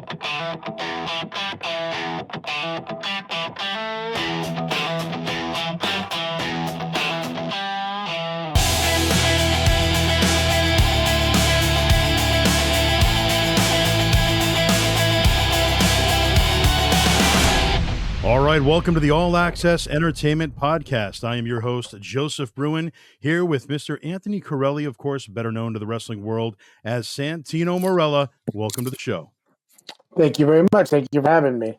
All right, welcome to the All Access Entertainment Podcast. I am your host, Joseph Bruen, here with Mr. Anthony Corelli, of course, better known to the wrestling world as Santino Marella. Welcome to the show. Thank you very much. Thank you for having me.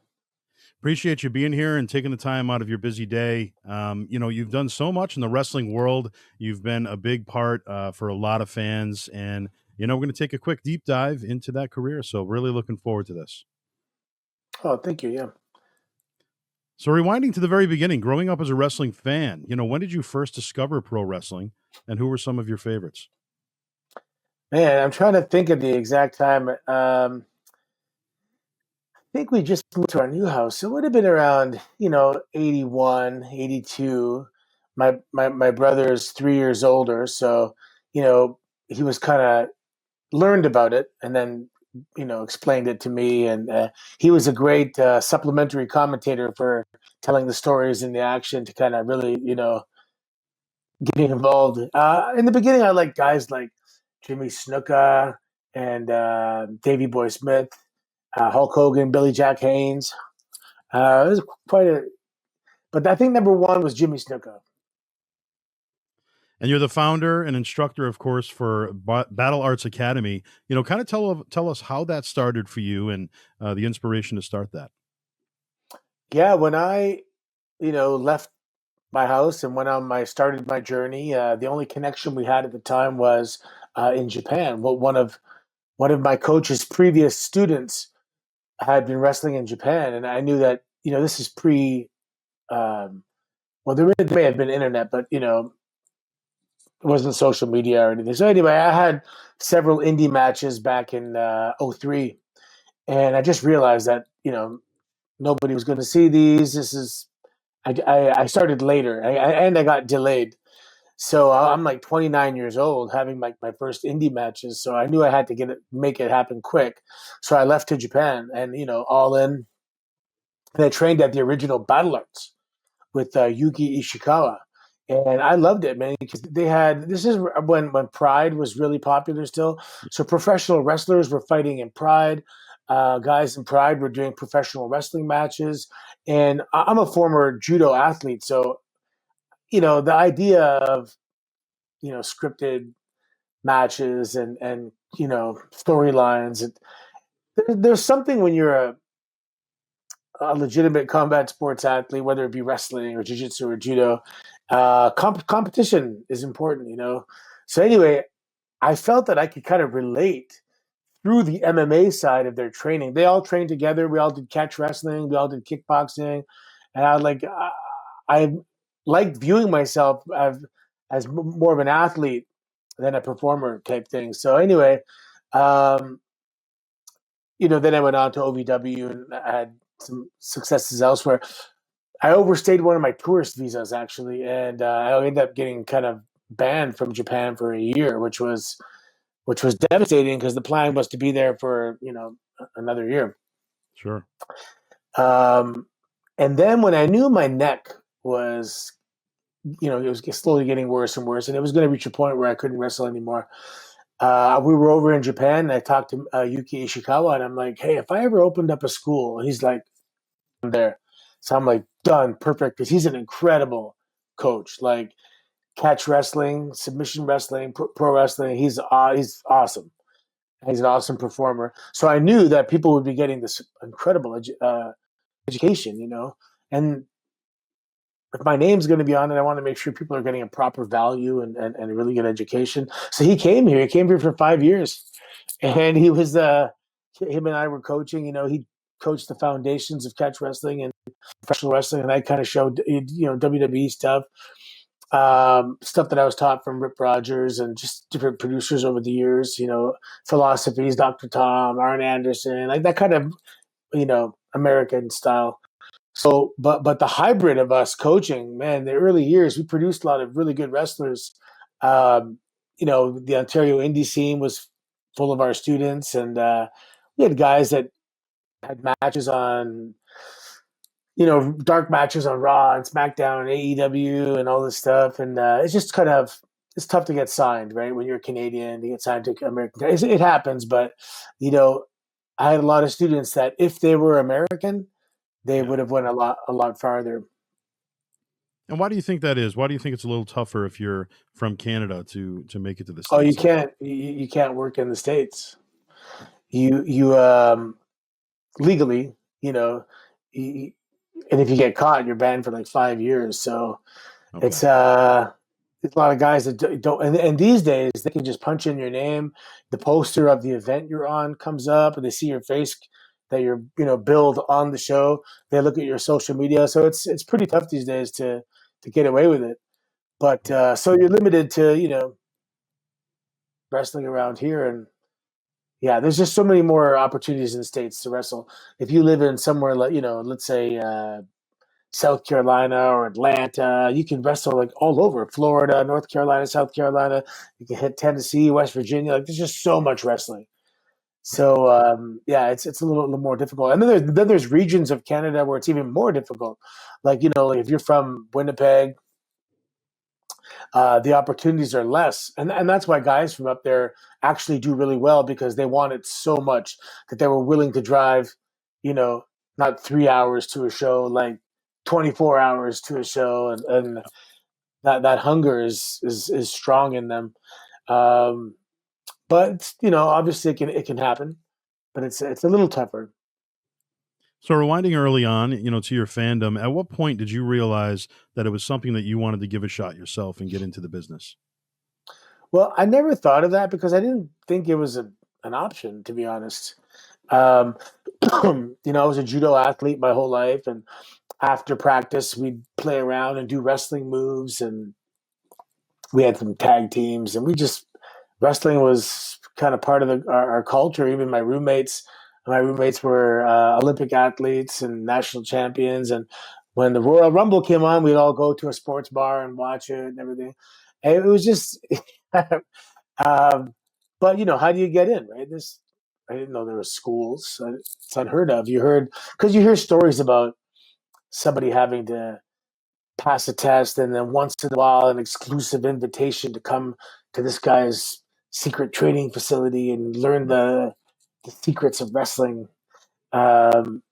Appreciate you being here and taking the time out of your busy day. You've done so much in the wrestling world. You've been a big part for a lot of fans. And, we're going to take a quick deep dive into that career. So really looking forward to this. Oh, thank you. Yeah. So rewinding to the very beginning, growing up as a wrestling fan, when did you first discover pro wrestling and who were some of your favorites? Man, I'm trying to think of the exact time. I think we just moved to our new house. It would have been around, 81, 82. My brother's 3 years older. So, he was kind of learned about it and then, explained it to me. And he was a great supplementary commentator for telling the stories and the action to kind of really, getting involved. In the beginning, I liked guys like Jimmy Snuka and Davey Boy Smith, Hulk Hogan, Billy Jack Haynes. It was but I think number one was Jimmy Snuka. And you're the founder and instructor, of course, for Battle Arts Academy. Kind of tell us how that started for you and the inspiration to start that. Yeah, when I, left my house and started my journey, the only connection we had at the time was in Japan. Well, one of my coach's previous students had been wrestling in Japan, and I knew that this is pre. There may have been internet, but it wasn't social media or anything. So anyway, I had several indie matches back in 2003, and I just realized that nobody was going to see these. I started later, and I got delayed. So I'm like 29 years old, having like my first indie matches. So I knew I had to make it happen quick. So I left to Japan, and all in. And I trained at the original Battle Arts with Yuki Ishikawa. And I loved it, man, because this is when Pride was really popular still. So professional wrestlers were fighting in Pride. Guys in Pride were doing professional wrestling matches. And I'm a former judo athlete. So, the idea of, scripted matches and storylines. There's something when you're a legitimate combat sports athlete, whether it be wrestling or jiu-jitsu or judo, competition is important, So anyway, I felt that I could kind of relate through the MMA side of their training. They all trained together. We all did catch wrestling. We all did kickboxing. And I liked viewing myself as more of an athlete than a performer type thing. So anyway, then I went on to OVW and I had some successes elsewhere. I overstayed one of my tourist visas actually, and I ended up getting kind of banned from Japan for a year, which was devastating because the plan was to be there for another year. Sure. And then when I knew my neck was, it was slowly getting worse and worse, and it was going to reach a point where I couldn't wrestle anymore. We were over in Japan, and I talked to Yuki Ishikawa, and I'm like, hey, if I ever opened up a school, and he's like, I'm there. So I'm like, done, perfect, because he's an incredible coach. Like catch wrestling, submission wrestling, pro wrestling. He's awesome. He's an awesome performer. So I knew that people would be getting this incredible education, And if my name's going to be on it, I want to make sure people are getting a proper value and a really good education. So he came here. He came here for 5 years, and he was him and I were coaching. He coached the foundations of catch wrestling and professional wrestling, and I kind of showed WWE stuff, stuff that I was taught from Rip Rogers and just different producers over the years. Philosophies, Dr. Tom, Arn Anderson, like that kind of American style. So, but the hybrid of us coaching, man, the early years, we produced a lot of really good wrestlers. The Ontario indie scene was full of our students, and we had guys that had matches on, dark matches on Raw and SmackDown and AEW and all this stuff. And it's just kind of, it's tough to get signed, right? When you're Canadian, to get signed to American, it happens. But, you know, I had a lot of students that if they were American, they Yeah. would have went a lot farther. And why do you think that is? Why do you think it's a little tougher if you're from Canada to make it to the Oh, you states like that? can't, you can't work in the States. You, legally, you know, you, and if you get caught, you're banned for like 5 years. So Okay. it's a lot of guys that don't. And these days, they can just punch in your name. The poster of the event you're on comes up, and they see your face that you're billed on the show. They look at your social media, so it's pretty tough these days to get away with it. But Yeah. so you're limited to wrestling around here, and yeah, there's just so many more opportunities in the states to wrestle. If you live in somewhere like let's say South Carolina or Atlanta. You can wrestle like all over Florida, North Carolina, South Carolina. You can hit Tennessee, West Virginia. Like there's just so much wrestling. So yeah, it's a little more difficult. And then there's regions of Canada where it's even more difficult. Like like if you're from Winnipeg, the opportunities are less, and that's why guys from up there actually do really well because they want it so much that they were willing to drive, you know, not 3 hours to a show, like 24 hours to a show, and that hunger is strong in them. Um, but obviously it can happen, but it's a little tougher. So rewinding early on, to your fandom, at what point did you realize that it was something that you wanted to give a shot yourself and get into the business? Well, I never thought of that because I didn't think it was an option, to be honest. Um, I was a judo athlete my whole life, and after practice, we'd play around and do wrestling moves, and we had some tag teams, and we just wrestling was kind of part of our culture. Even my roommates were Olympic athletes and national champions, and when the Royal Rumble came on, we'd all go to a sports bar and watch it and everything. And it was just, um, but how do you get in, right? This I didn't know there were schools. It's unheard of. Because you hear stories about somebody having to pass a test, and then once in a while, an exclusive invitation to come to this guy's secret training facility and learn Right. the secrets of wrestling. Um,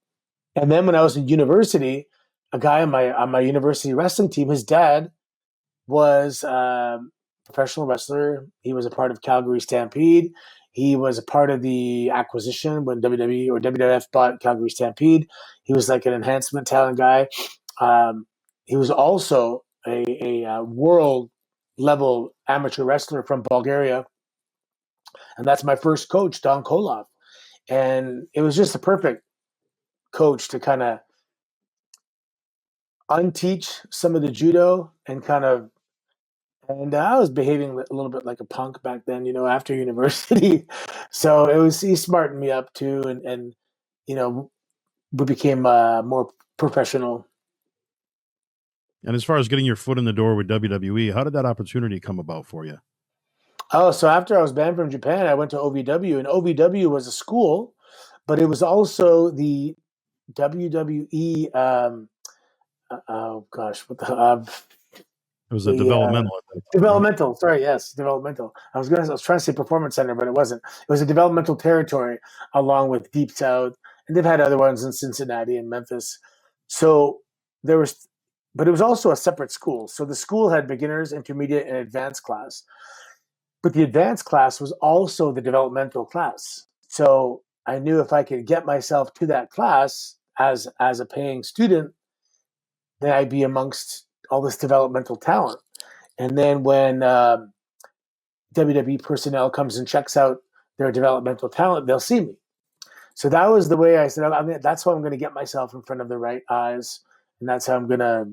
and then when I was in university, a guy on my university wrestling team, his dad was a professional wrestler. He was a part of Calgary Stampede. He was a part of the acquisition when WWE or WWF bought Calgary Stampede. He was like an enhancement talent guy. Um, he was also a world level amateur wrestler from Bulgaria, and that's my first coach, Don Koloff. And it was just a perfect coach to kind of unteach some of the judo and I was behaving a little bit like a punk back then, after university. So he smartened me up too, and you know, we became more professional. And as far as getting your foot in the door with WWE, how did that opportunity come about for you? Oh, so after I was banned from Japan, I went to OVW, and OVW was a school, but it was also the WWE. Oh gosh, what It was a the developmental at that time, right? developmental. Sorry, yes, developmental. I was trying to say performance center, but it wasn't. It was a developmental territory along with Deep South, and they've had other ones in Cincinnati and Memphis. So there was, but it was also a separate school. So the school had beginners, intermediate, and advanced class. But the advanced class was also the developmental class. So I knew if I could get myself to that class as a paying student, then I'd be amongst all this developmental talent. And then when WWE personnel comes and checks out their developmental talent, they'll see me. So that was the way I said, that's how I'm going to get myself in front of the right eyes, and that's how I'm going to,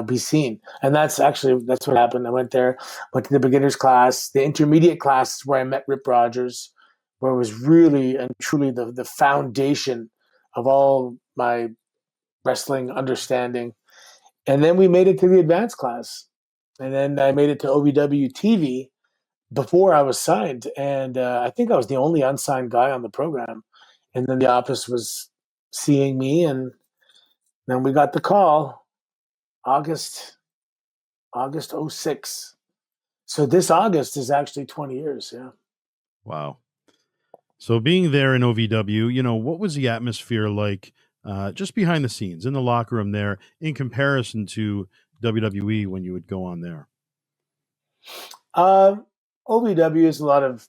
be seen. And that's what happened. I went there, went to the beginners class, the intermediate class is where I met Rip Rogers, where it was really and truly the foundation of all my wrestling understanding. And then we made it to the advanced class, and then I made it to OVW TV before I was signed, and I think I was the only unsigned guy on the program. And then the office was seeing me, and then we got the call August August '06. So this August is actually 20 years. Yeah. Wow. So being there in OVW, what was the atmosphere like just behind the scenes in the locker room there in comparison to WWE when you would go on there? Um, OVW is a lot of,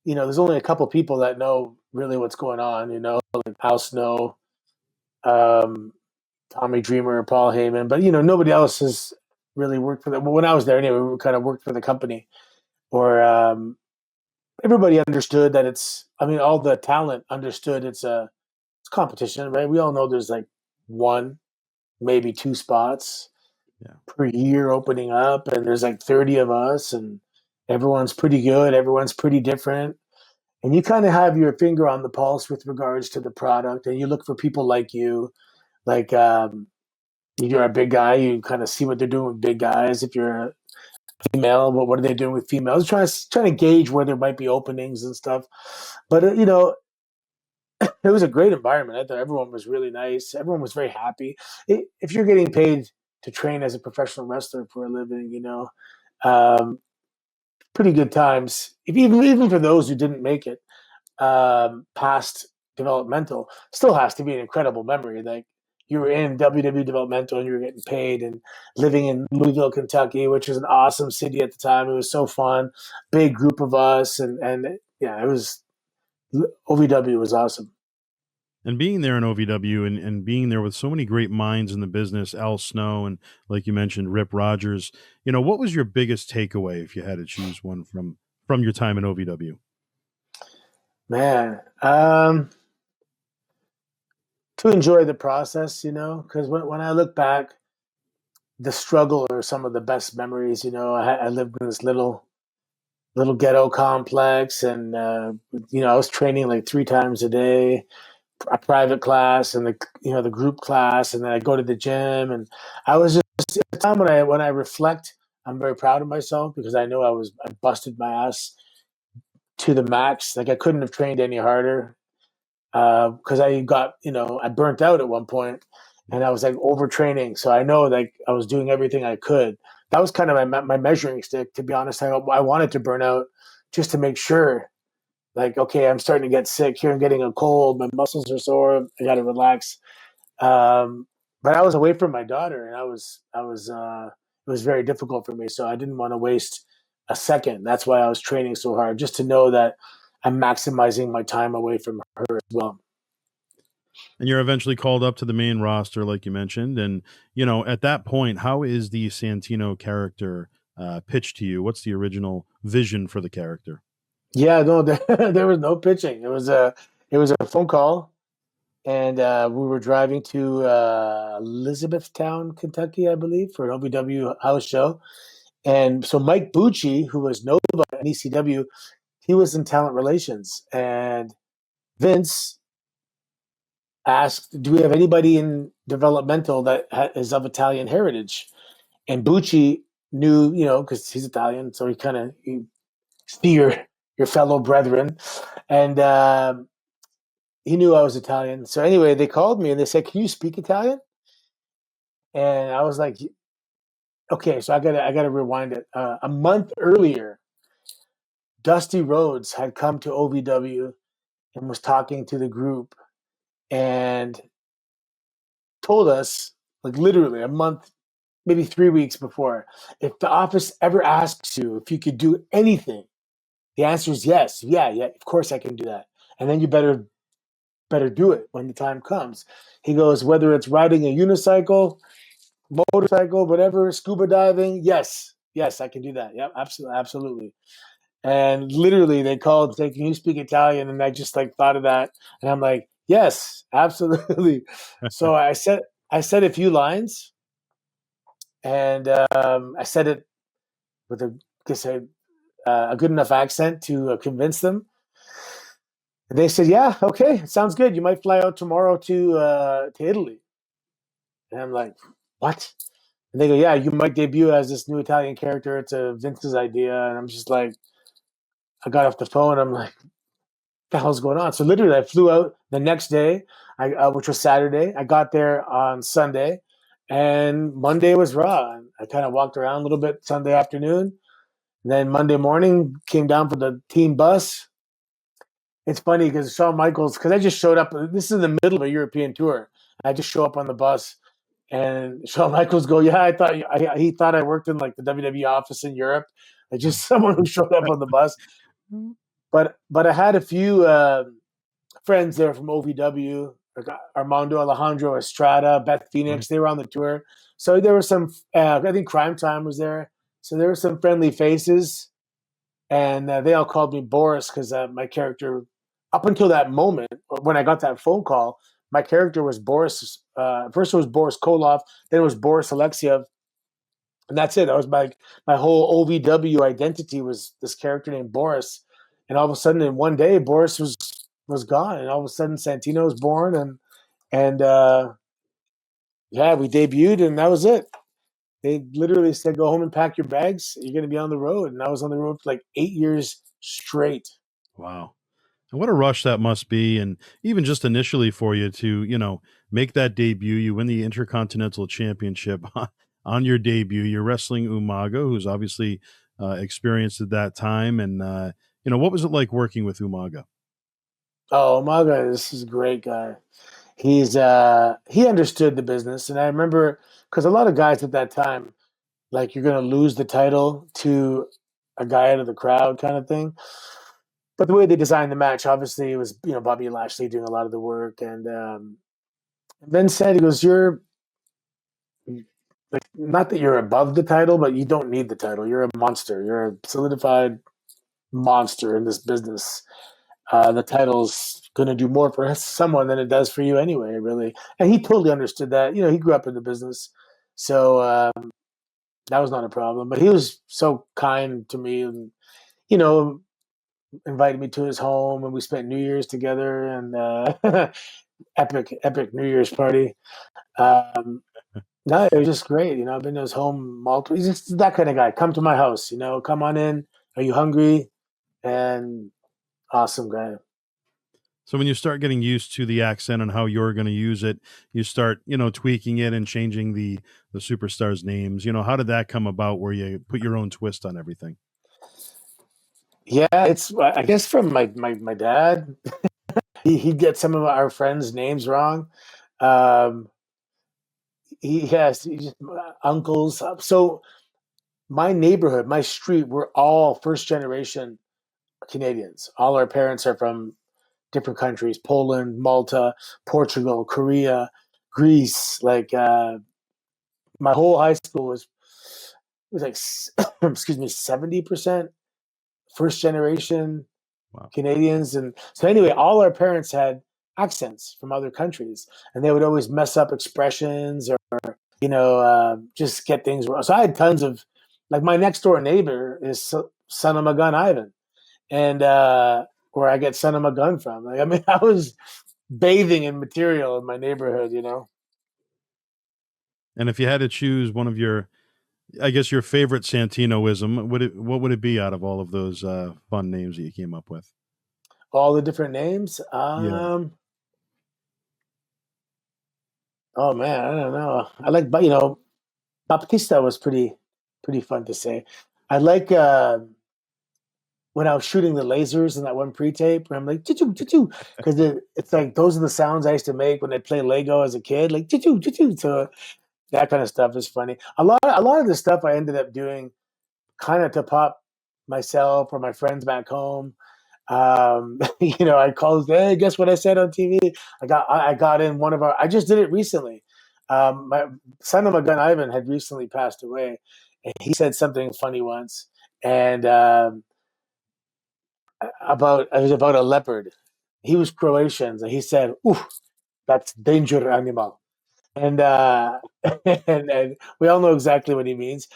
there's only a couple people that know really what's going on, like Al Snow, um, Tommy Dreamer, Paul Heyman, but, nobody else has really worked for them. Well, when I was there anyway, we kind of worked for the company, or everybody understood that all the talent understood it's competition, right? We all know there's like one, maybe two spots Yeah. per year opening up, and there's like 30 of us, and everyone's pretty good, everyone's pretty different, and you kind of have your finger on the pulse with regards to the product, and you look for people like you, like if you're a big guy, you kind of see what they're doing with big guys. If you're a female, what are they doing with females? Trying to gauge where there might be openings and stuff. But it was a great environment. I thought everyone was really nice. Everyone was very happy. If you're getting paid to train as a professional wrestler for a living, um, pretty good times. Even for those who didn't make it past developmental, still has to be an incredible memory. Like you were in WWE developmental and you were getting paid and living in Louisville, Kentucky, which was an awesome city at the time. It was so fun, big group of us, and yeah, it was OVW was awesome. And being there in OVW and being there with so many great minds in the business, Al Snow and like you mentioned, Rip Rogers, what was your biggest takeaway if you had to choose one from your time in OVW? Man, to enjoy the process, because when I look back, the struggle are some of the best memories. I lived in this little ghetto complex, and I was training like 3 times a day, a private class and the group class, and then I go to the gym, and I was just at the time when I reflect, I'm very proud of myself because I know I busted my ass to the max. Like I couldn't have trained any harder because I burnt out at one point, and I was like overtraining. So I know like I was doing everything I could. That was kind of my measuring stick. To be honest, I wanted to burn out just to make sure. Like, okay, I'm starting to get sick here. I'm getting a cold. My muscles are sore. I got to relax. But I was away from my daughter, and it was very difficult for me. So I didn't want to waste a second. That's why I was training so hard, just to know that I'm maximizing my time away from her as well. And you're eventually called up to the main roster, like you mentioned. And, at that point, how is the Santino character pitched to you? What's the original vision for the character? Yeah, no, there was no pitching. It was a phone call, and we were driving to Elizabethtown, Kentucky, I believe, for an OVW house show. And so Mike Bucci, who was Nova in ECW, he was in talent relations, and Vince asked, "Do we have anybody in developmental that is of Italian heritage?" And Bucci knew, because he's Italian, so he kind of see your fellow brethren, and he knew I was Italian. So anyway, they called me and they said, "Can you speak Italian?" And I was like, "Okay." So I gotta rewind it. A month earlier, Dusty Rhodes had come to OVW and was talking to the group and told us, like literally a month, maybe 3 weeks before, if the office ever asks you if you could do anything, the answer is yes. Yeah, yeah, of course I can do that. And then you better do it when the time comes. He goes, whether it's riding a unicycle, motorcycle, whatever, scuba diving, yes, yes, I can do that. Yep, absolutely, absolutely. And literally, they called, say, "Can you speak Italian?" And I just like thought of that, and I'm like, "Yes, absolutely." So I said a few lines, and I said it with a good enough accent to convince them. And they said, "Yeah, okay, sounds good. You might fly out tomorrow to Italy." And I'm like, "What?" And they go, "Yeah, you might debut as this new Italian character. It's a Vince's idea." And I'm just like, I got off the phone. I'm like, "What the hell's going on?" So literally, I flew out the next day. which was Saturday. I got there on Sunday, and Monday was Raw. And I kind of walked around a little bit Sunday afternoon. And then Monday morning came down for the team bus. It's funny because Shawn Michaels, because I just showed up. This is in the middle of a European tour. I just show up on the bus, and Shawn Michaels go, "Yeah, he thought I worked in like the WWE office in Europe, like just someone who showed up on the bus." But I had a few friends there from OVW, like Armando Alejandro Estrada, Beth Right. Phoenix. They were on the tour, so there were some. I think Crime Time was there, so there were some friendly faces, and they all called me Boris because my character, up until that moment when I got that phone call, my character was Boris. First it was Boris Koloff, then it was Boris Alexiev, and that's it. That was my whole OVW identity was this character named Boris. And all of a sudden, in one day, Boris was gone, and all of a sudden, Santino was born, and yeah, we debuted, and that was it. They literally said, "Go home and pack your bags. You're going to be on the road." And I was on the road for like 8 years straight. Wow. And what a rush that must be. And even just initially for you to, make that debut, you win the Intercontinental Championship on your debut. You're wrestling Umaga, who's obviously experienced at that time. And, what was it like working with Umaga? Oh, Maga, this is a great guy. He understood the business, and I remember because a lot of guys at that time, like you're going to lose the title to a guy out of the crowd kind of thing. But the way they designed the match, obviously, it was Bobby Lashley doing a lot of the work, and Vince said he goes, "You're like not that you're above the title, but you don't need the title. You're a monster. You're a solidified monster in this business. The title's going to do more for someone than it does for you anyway, really." And he totally understood that. He grew up in the business, so that was not a problem. But he was so kind to me, and you know, invited me to his home, and we spent New Year's together, and epic New Year's party. Um, no, it was just great. I've been to his home multiple. He's just that kind of guy. Come to my house. Come on in. Are you hungry? And awesome guy. So when you start getting used to the accent and how you're going to use it, you start, tweaking it and changing the superstars' names. How did that come about where you put your own twist on everything? Yeah, it's I guess from my dad. He'd get some of our friends' names wrong. Um, he has uncles. So my neighborhood, my street, we're all first generation Canadians. All our parents are from different countries: Poland, Malta, Portugal, Korea, Greece. Like my whole high school was like excuse me, 70% first generation Wow. Canadians. And so anyway, all our parents had accents from other countries, and they would always mess up expressions or just get things wrong. So I had tons of like my next door neighbor is son of a gun Ivan, and where I get son of a gun from. Like I mean, I was bathing in material in my neighborhood. And if you had to choose one of your, I guess your favorite Santinoism, what would it be out of all of those fun names that you came up with? All the different names. Yeah. Oh man, I don't know. I like, but Baptista was pretty fun to say. I like when I was shooting the lasers in that one pre-tape, where I'm like choo choo because it's like those are the sounds I used to make when I play Lego as a kid, like choo choo. So that kind of stuff is funny. A lot of the stuff I ended up doing kind of to pop myself or my friends back home. I called, hey, guess what I said on TV? I got in one of our. I just did it recently. My son of a gun Ivan had recently passed away, and he said something funny once, and about it was about a leopard. He was Croatian, and he said, "Ooh, that's danger animal," and and we all know exactly what he means.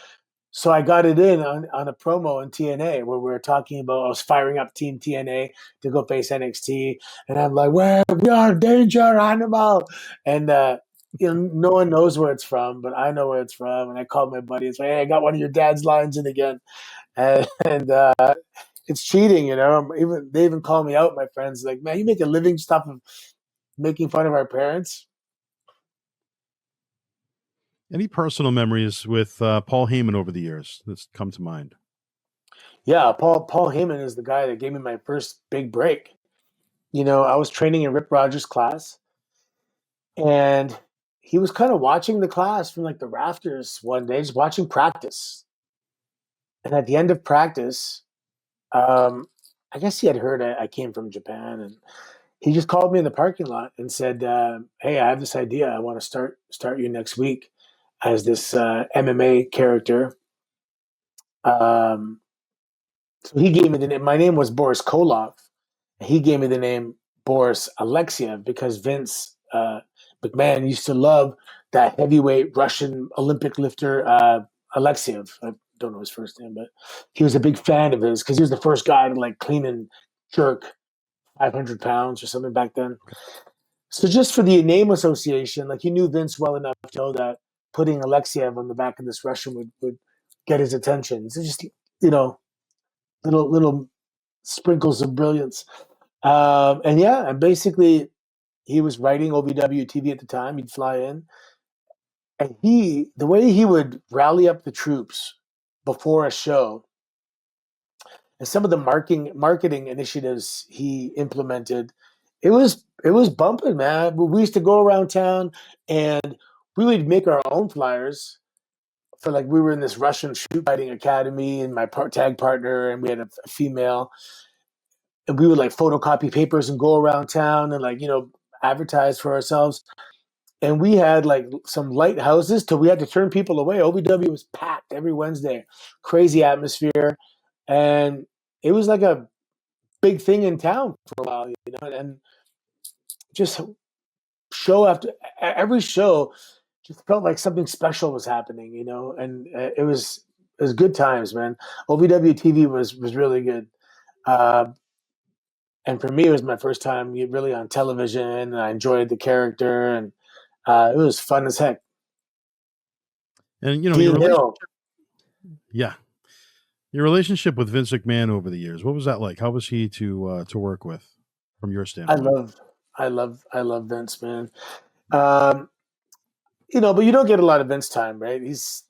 So I got it in on a promo in TNA where we were talking about I was firing up Team TNA to go face NXT, and I'm like, "Where we are, danger animal," and no one knows where it's from, but I know where it's from, and I called my buddy. It's like, "Hey, I got one of your dad's lines in again," and it's cheating. Even they even call me out. My friends like, "Man, you make a living stuff of." making fun of our parents. Any personal memories with Paul Heyman over the years that's come to mind? Yeah, Paul Heyman is the guy that gave me my first big break. I was training in Rip Rogers' class, and he was kind of watching the class from like the rafters one day, just watching practice. And at the end of practice, um, I guess he had heard I came from Japan, and he just called me in the parking lot and said, "Hey, I have this idea. I want to start you next week as this MMA character." Um, so he gave me the name. My name was Boris Kolov. He gave me the name Boris Alexiev because Vince McMahon used to love that heavyweight Russian Olympic lifter Alexiev. I don't know his first name, but he was a big fan of his because he was the first guy to like clean and jerk 500 pounds or something back then. So just for the name association, like he knew Vince well enough to know that putting Alexiev on the back of this Russian would get his attention. So just little sprinkles of brilliance. And yeah, and basically he was writing OVW TV at the time. He'd fly in, and the way he would rally up the troops before a show, and some of the marketing initiatives he implemented, it was bumping, man. We used to go around town, and we would make our own flyers for like we were in this Russian shoot fighting academy, and my tag partner, and we had a female, and we would like photocopy papers and go around town and like advertise for ourselves. And we had like some lighthouses till we had to turn people away. OVW was packed every Wednesday, crazy atmosphere, and it was like a big thing in town for a while, and just show after every show just felt like something special was happening, and it was good times, man. OVW TV was really good. Uh, and for me, it was my first time really on television, and I enjoyed the character, and it was fun as heck. And your Dean Hill, relationship, yeah, your relationship with Vince McMahon over the years. What was that like? How was he to work with, from your I standpoint? love, I love Vince, man. Um, but you don't get a lot of Vince time, right? He's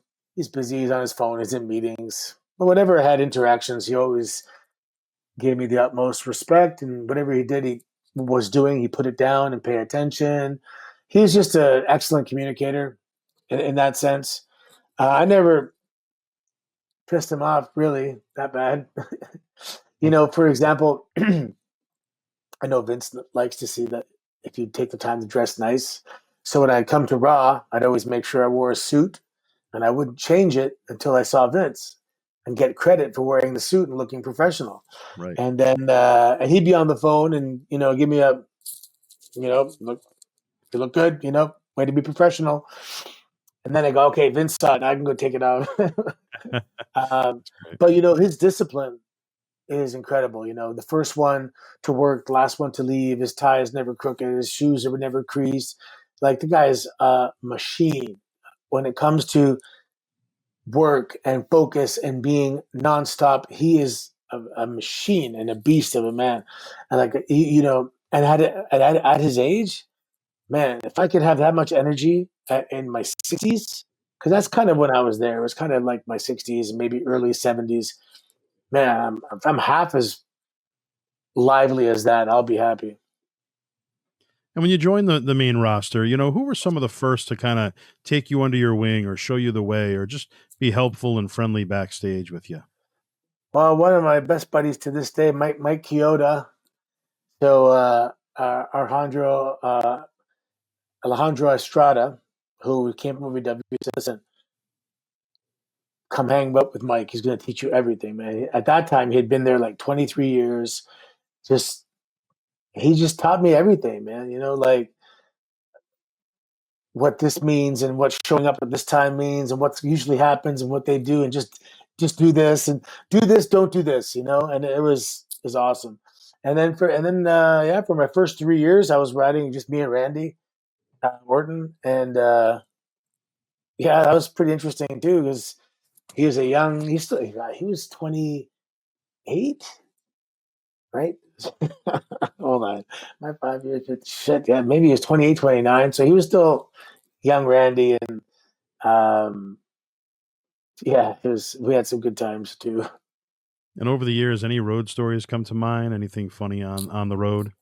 busy. He's on his phone. He's in meetings. But whenever I had interactions, he always gave me the utmost respect, and whatever he did, he was doing, he put it down and pay attention. He was just an excellent communicator in that sense. I never pissed him off really that bad. For example, I know Vince likes to see that if you take the time to dress nice. So when I come to Raw, I'd always make sure I wore a suit, and I wouldn't change it until I saw Vince and get credit for wearing the suit and looking professional. Right. And then and he'd be on the phone and give me a look, you look good, way to be professional. And then I go, okay, Vince saw it, I can go take it out. um, Right. but his discipline is incredible. The first one to work, the last one to leave. His tie is never crooked. His shoes are never creased. Like the guy is a machine when it comes to work and focus and being nonstop. He is a machine and a beast of a man. And like and at his age, man, if I could have that much energy in my 60s, because that's kind of when I was there. It was kind of like my 60s and maybe early 70s. Man, if I'm half as lively as that, I'll be happy. And when you joined the main roster, who were some of the first to kind of take you under your wing or show you the way or just be helpful and friendly backstage with you? Well, one of my best buddies to this day, Mike Chioda. So Alejandro Estrada, who came from OVW, said, "Listen, come hang out with Mike. He's going to teach you everything, man." At that time, he had been there like 23 years. Just he just taught me everything, man. Like what this means and what showing up at this time means and what usually happens and what they do, and just do this and do this, don't do this, and it was awesome. And then yeah, for my first 3 years I was riding just me and Randy Orton, and yeah, that was pretty interesting too because he was a young he was 28, right? Hold on. My 5 years, shit. Yeah, maybe he was 28, 29. So he was still young Randy. And yeah, we had some good times too. And over the years, any road stories come to mind? Anything funny on the road?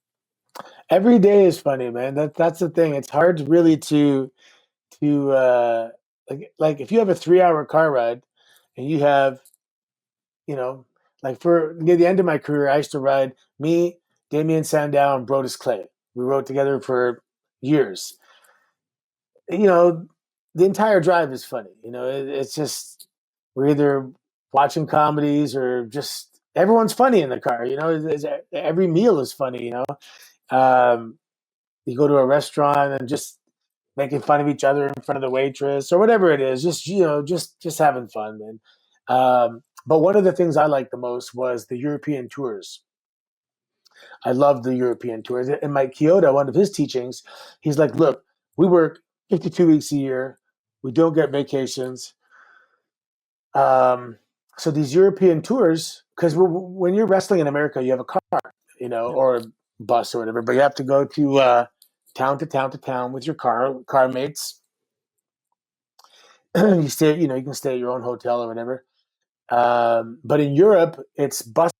Every day is funny, man. That's the thing. It's hard really to like if you have a 3 hour car ride and you have, you know, like for near the end of my career, I used to ride me, Damien Sandow, and Brodus Clay. We rode together for years. You know, the entire drive is funny. It's just we're either watching comedies or just everyone's funny in the car. Every meal is funny. Um, you go to a restaurant and just making fun of each other in front of the waitress or whatever it is. Just just having fun, man. But one of the things I liked the most was the European tours. I love the European tours. In my Kyoto, one of his teachings, he's like, "Look, we work 52 weeks a year. We don't get vacations. Um, so these European tours, because when you're wrestling in America, you have a car, Yeah. or a bus or whatever, but you have to go town to town to town with your car mates. You stay, you can stay at your own hotel or whatever. But in Europe, it's buses,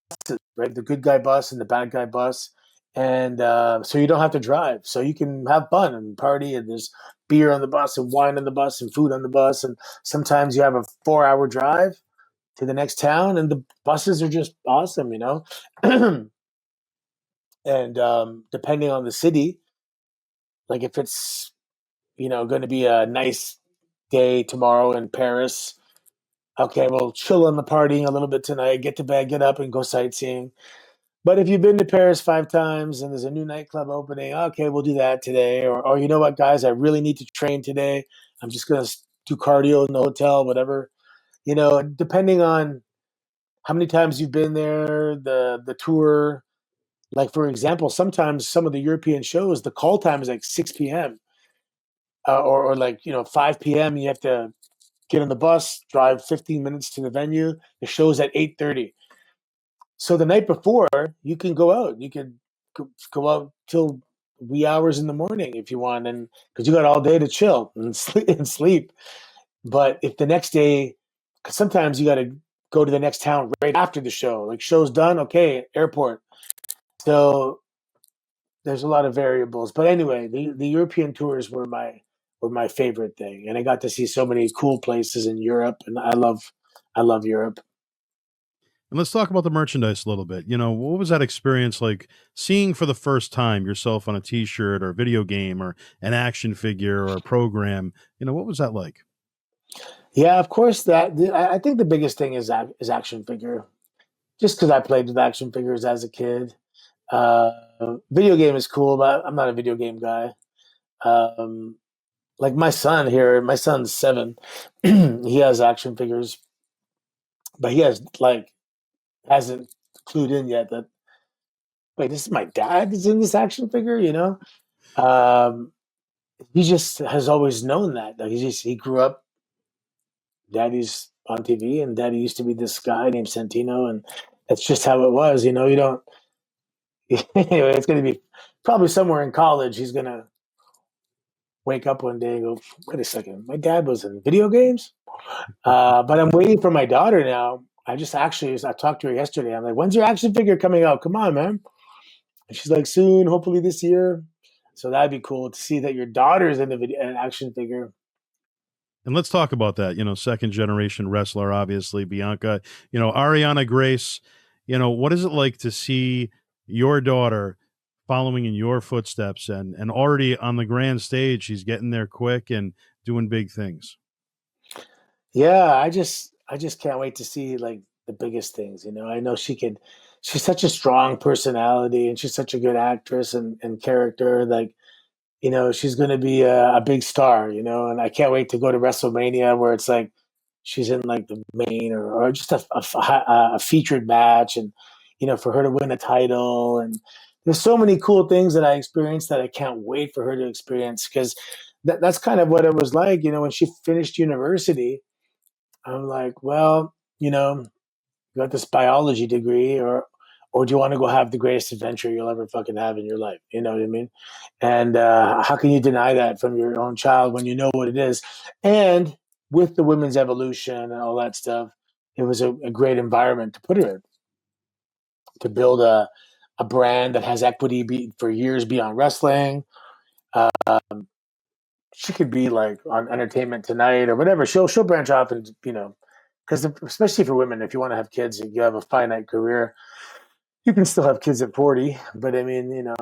right? The good guy bus and the bad guy bus, and so you don't have to drive, so you can have fun and party. And there's beer on the bus and wine on the bus and food on the bus, and sometimes you have a 4 hour drive to the next town, and the buses are just awesome. And depending on the city, like if it's going to be a nice day tomorrow in Paris, okay, we'll chill on the partying a little bit tonight, get to bed, get up, and go sightseeing. But if you've been to Paris 5 times and there's a new nightclub opening, okay, we'll do that today. Or you know what, guys, I really need to train today. I'm just going to do cardio in the hotel, whatever. Depending on how many times you've been there, the tour. Like for example, sometimes some of the European shows, the call time is like 6 p.m. Or like 5 p.m. You have to get on the bus, drive 15 minutes to the venue. The show's at 8:30. So the night before, you can go out. You could go out till wee hours in the morning if you want, and because you got all day to chill and sleep. But if the next day, because sometimes you got to go to the next town right after the show. Like show's done, okay, airport. So there's a lot of variables. But anyway, the European tours were my favorite thing, and I got to see so many cool places in Europe, and I love Europe. And let's talk about the merchandise a little bit. What was that experience like seeing for the first time yourself on a t-shirt or video game or an action figure or a program? What was that like? Yeah, of course. I think the biggest thing is action figure. Just because I played with action figures as a kid. Uh, Video game is cool, but I'm not a video game guy. Um, like my son here, my son's 7. He has action figures, but he hasn't clued in yet that wait, this is my dad is in this action figure. Um, he just has always known that. Like he grew up. Daddy's on TV, and Daddy used to be this guy named Santino, and that's just how it was. You don't. Anyway, it's going to be probably somewhere in college. He's going to wake up one day and go, "Wait a second, my dad was in video games." But I'm waiting for my daughter now. I talked to her yesterday. I'm like, "When's your action figure coming out? Come on, man." And she's like, "Soon, hopefully this year." So that'd be cool to see that your daughter's in an action figure. And let's talk about that. Second generation wrestler, obviously, Bianca. Ariana Grace. What is it like to see your daughter following in your footsteps and already on the grand stage? She's getting there quick and doing big things. Yeah, I just can't wait to see like the biggest things. I know she could. She's such a strong personality, and she's such a good actress and character. Like she's going to be a big star. And I can't wait to go to WrestleMania where it's like she's in like the main or just a featured match, and for her to win a title. And there's so many cool things that I experienced that I can't wait for her to experience because that's kind of what it was like. When she finished university, I'm like, well, you got this biology degree, or do you want to go have the greatest adventure you'll ever fucking have in your life? You know what I mean? And how can you deny that from your own child when you know what it is? And with the women's evolution and all that stuff, it was a great environment to put her in, to build a brand that has equity for years beyond wrestling. She could be like on Entertainment Tonight or whatever. She'll branch off and because especially for women, if you want to have kids, you have a finite career. You can still have kids at 40, but I mean,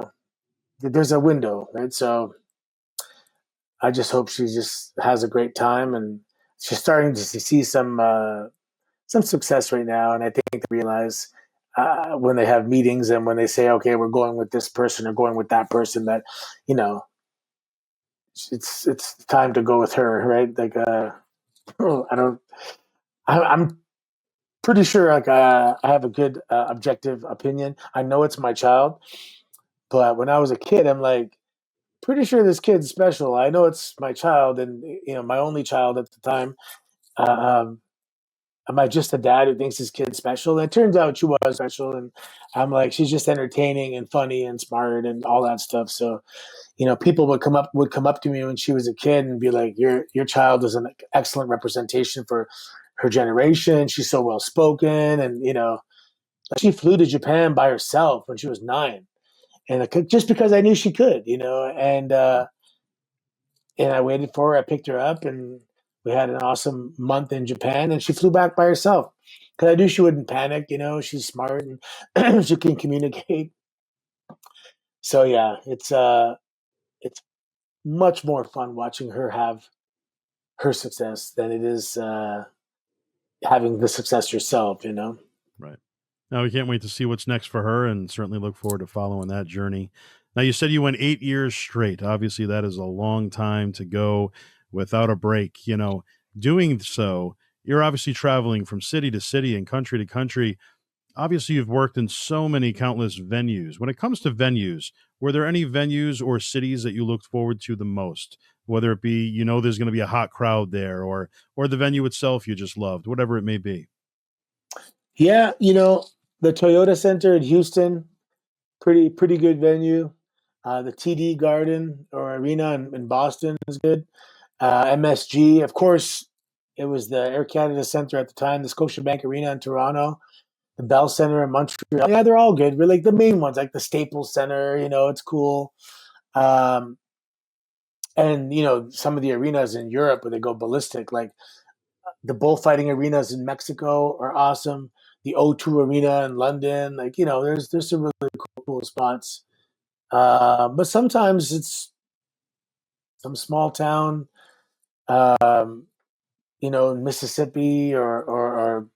there's a window, right? So I just hope she just has a great time, and she's starting to see some success right now. And I think they realize when they have meetings and when they say, okay, we're going with this person or going with that person, that you know it's time to go with her, right? Like I don't, I'm pretty sure like I have a good objective opinion. I know it's my child, but when I was a kid, I'm like pretty sure this kid's special. I know it's my child, and my only child at the time. Um, am I just a dad who thinks his kid's special? And it turns out she was special, and I'm like, she's just entertaining and funny and smart and all that stuff. So, people would come up to me when she was a kid and be like, your child is an excellent representation for her generation. She's so well spoken, and she flew to Japan by herself when she was 9, and just because I knew she could, and I waited for her. I picked her up, and we had an awesome month in Japan. And she flew back by herself because I knew she wouldn't panic. She's smart and she can communicate. So yeah, it's much more fun watching her have her success than it is having the success yourself. Right. Now we can't wait to see what's next for her, and certainly look forward to following that journey. Now you said you went 8 years straight. Obviously, that is a long time to go without a break. Doing so, you're obviously traveling from city to city and country to country. Obviously, you've worked in so many countless venues. When it comes to venues, were there any venues or cities that you looked forward to the most? Whether it be, there's going to be a hot crowd there, or the venue itself you just loved, whatever it may be. Yeah, the Toyota Center in Houston, pretty good venue. The TD Garden or Arena in Boston is good. MSG, of course, it was the Air Canada Center at the time. The Scotiabank Arena in Toronto, the Bell Center in Montreal. Yeah, they're all good. We're like the main ones, like the Staples Center. It's cool. Um, and some of the arenas in Europe where they go ballistic, like the bullfighting arenas in Mexico are awesome. The O2 Arena in London, like there's some really cool spots. But sometimes it's some small town, um, in Mississippi or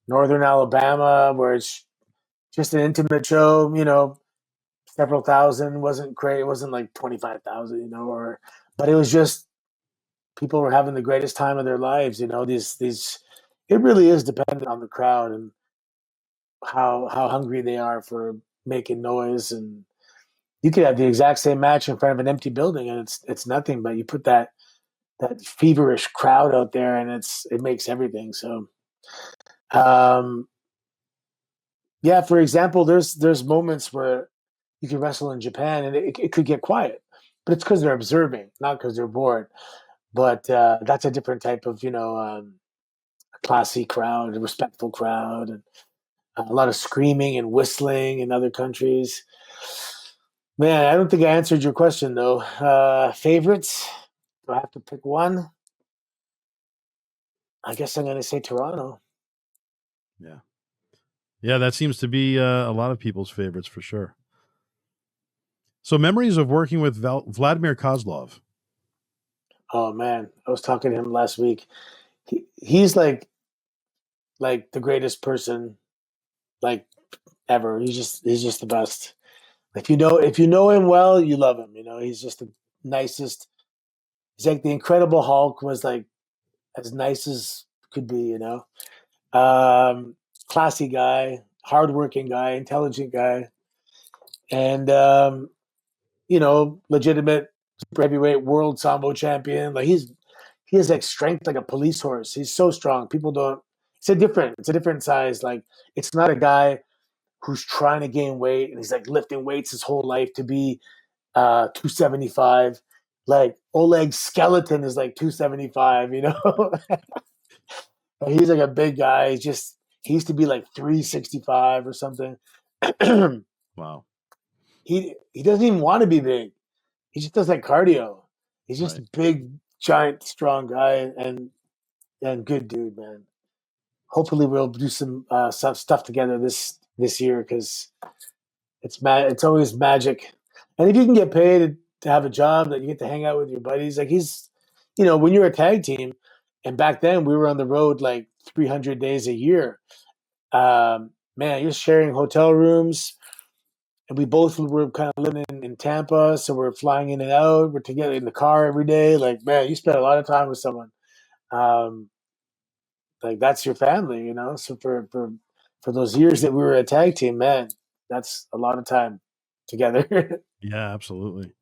northern Alabama, where it's just an intimate show. Several thousand, wasn't great. It wasn't like 25,000, but it was just people were having the greatest time of their lives. These it really is dependent on the crowd and how hungry they are for making noise. And you could have the exact same match in front of an empty building, and it's nothing. But you put that feverish crowd out there, and it makes everything. So, um, yeah. For example, there's moments where you can wrestle in Japan, and it could get quiet, but it's because they're observing, not because they're bored. But that's a different type of classy crowd, a respectful crowd, and a lot of screaming and whistling in other countries. Man, I don't think I answered your question though. Favorites? Do I have to pick one? I guess I'm going to say Toronto. Yeah. Yeah, that seems to be a lot of people's favorites for sure. So, memories of working with Vladimir Kozlov. Oh man, I was talking to him last week. He's like the greatest person like ever. He's just the best. If you know him well, you love him. He's just the nicest. He's like the Incredible Hulk was like as nice as could be. Um, Classy guy, hardworking guy, intelligent guy, and legitimate super heavyweight world sambo champion. Like he has like strength like a police horse. He's so strong. People don't. It's a different size. Like it's not a guy who's trying to gain weight, and he's like lifting weights his whole life to be 275. Like Oleg's skeleton is like 275, you know? He's like a big guy. He used to be like 365 or something. Wow. He doesn't even want to be big. He just does like cardio. He's just Right. a big, giant, strong guy and good dude, man. Hopefully we'll do some stuff together this year because it's always magic. And if you can get paid to have a job that you get to hang out with your buddies, like when you're a tag team, and back then we were on the road like 300 days a year. Man, you're sharing hotel rooms, and we both were kind of living in Tampa, so we're flying in and out. We're together in the car every day. Like, man, you spend a lot of time with someone. Um, like that's your family, you know. So for those years that we were a tag team, man, that's a lot of time together. Yeah, absolutely.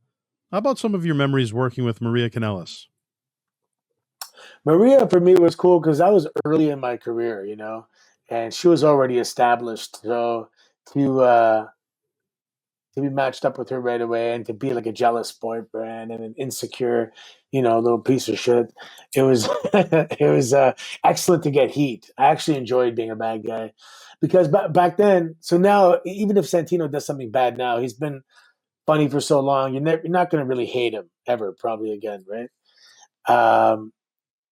How about some of your memories working with Maria Kanellis? Maria for me was cool because I was early in my career, and she was already established. So to uh, to be matched up with her right away and to be like a jealous boyfriend and an insecure, little piece of shit, it was it was excellent to get heat. I actually enjoyed being a bad guy because back then. So now, even if Santino does something bad now, he's been funny for so long. You're not going to really hate him ever, probably again, right? Um,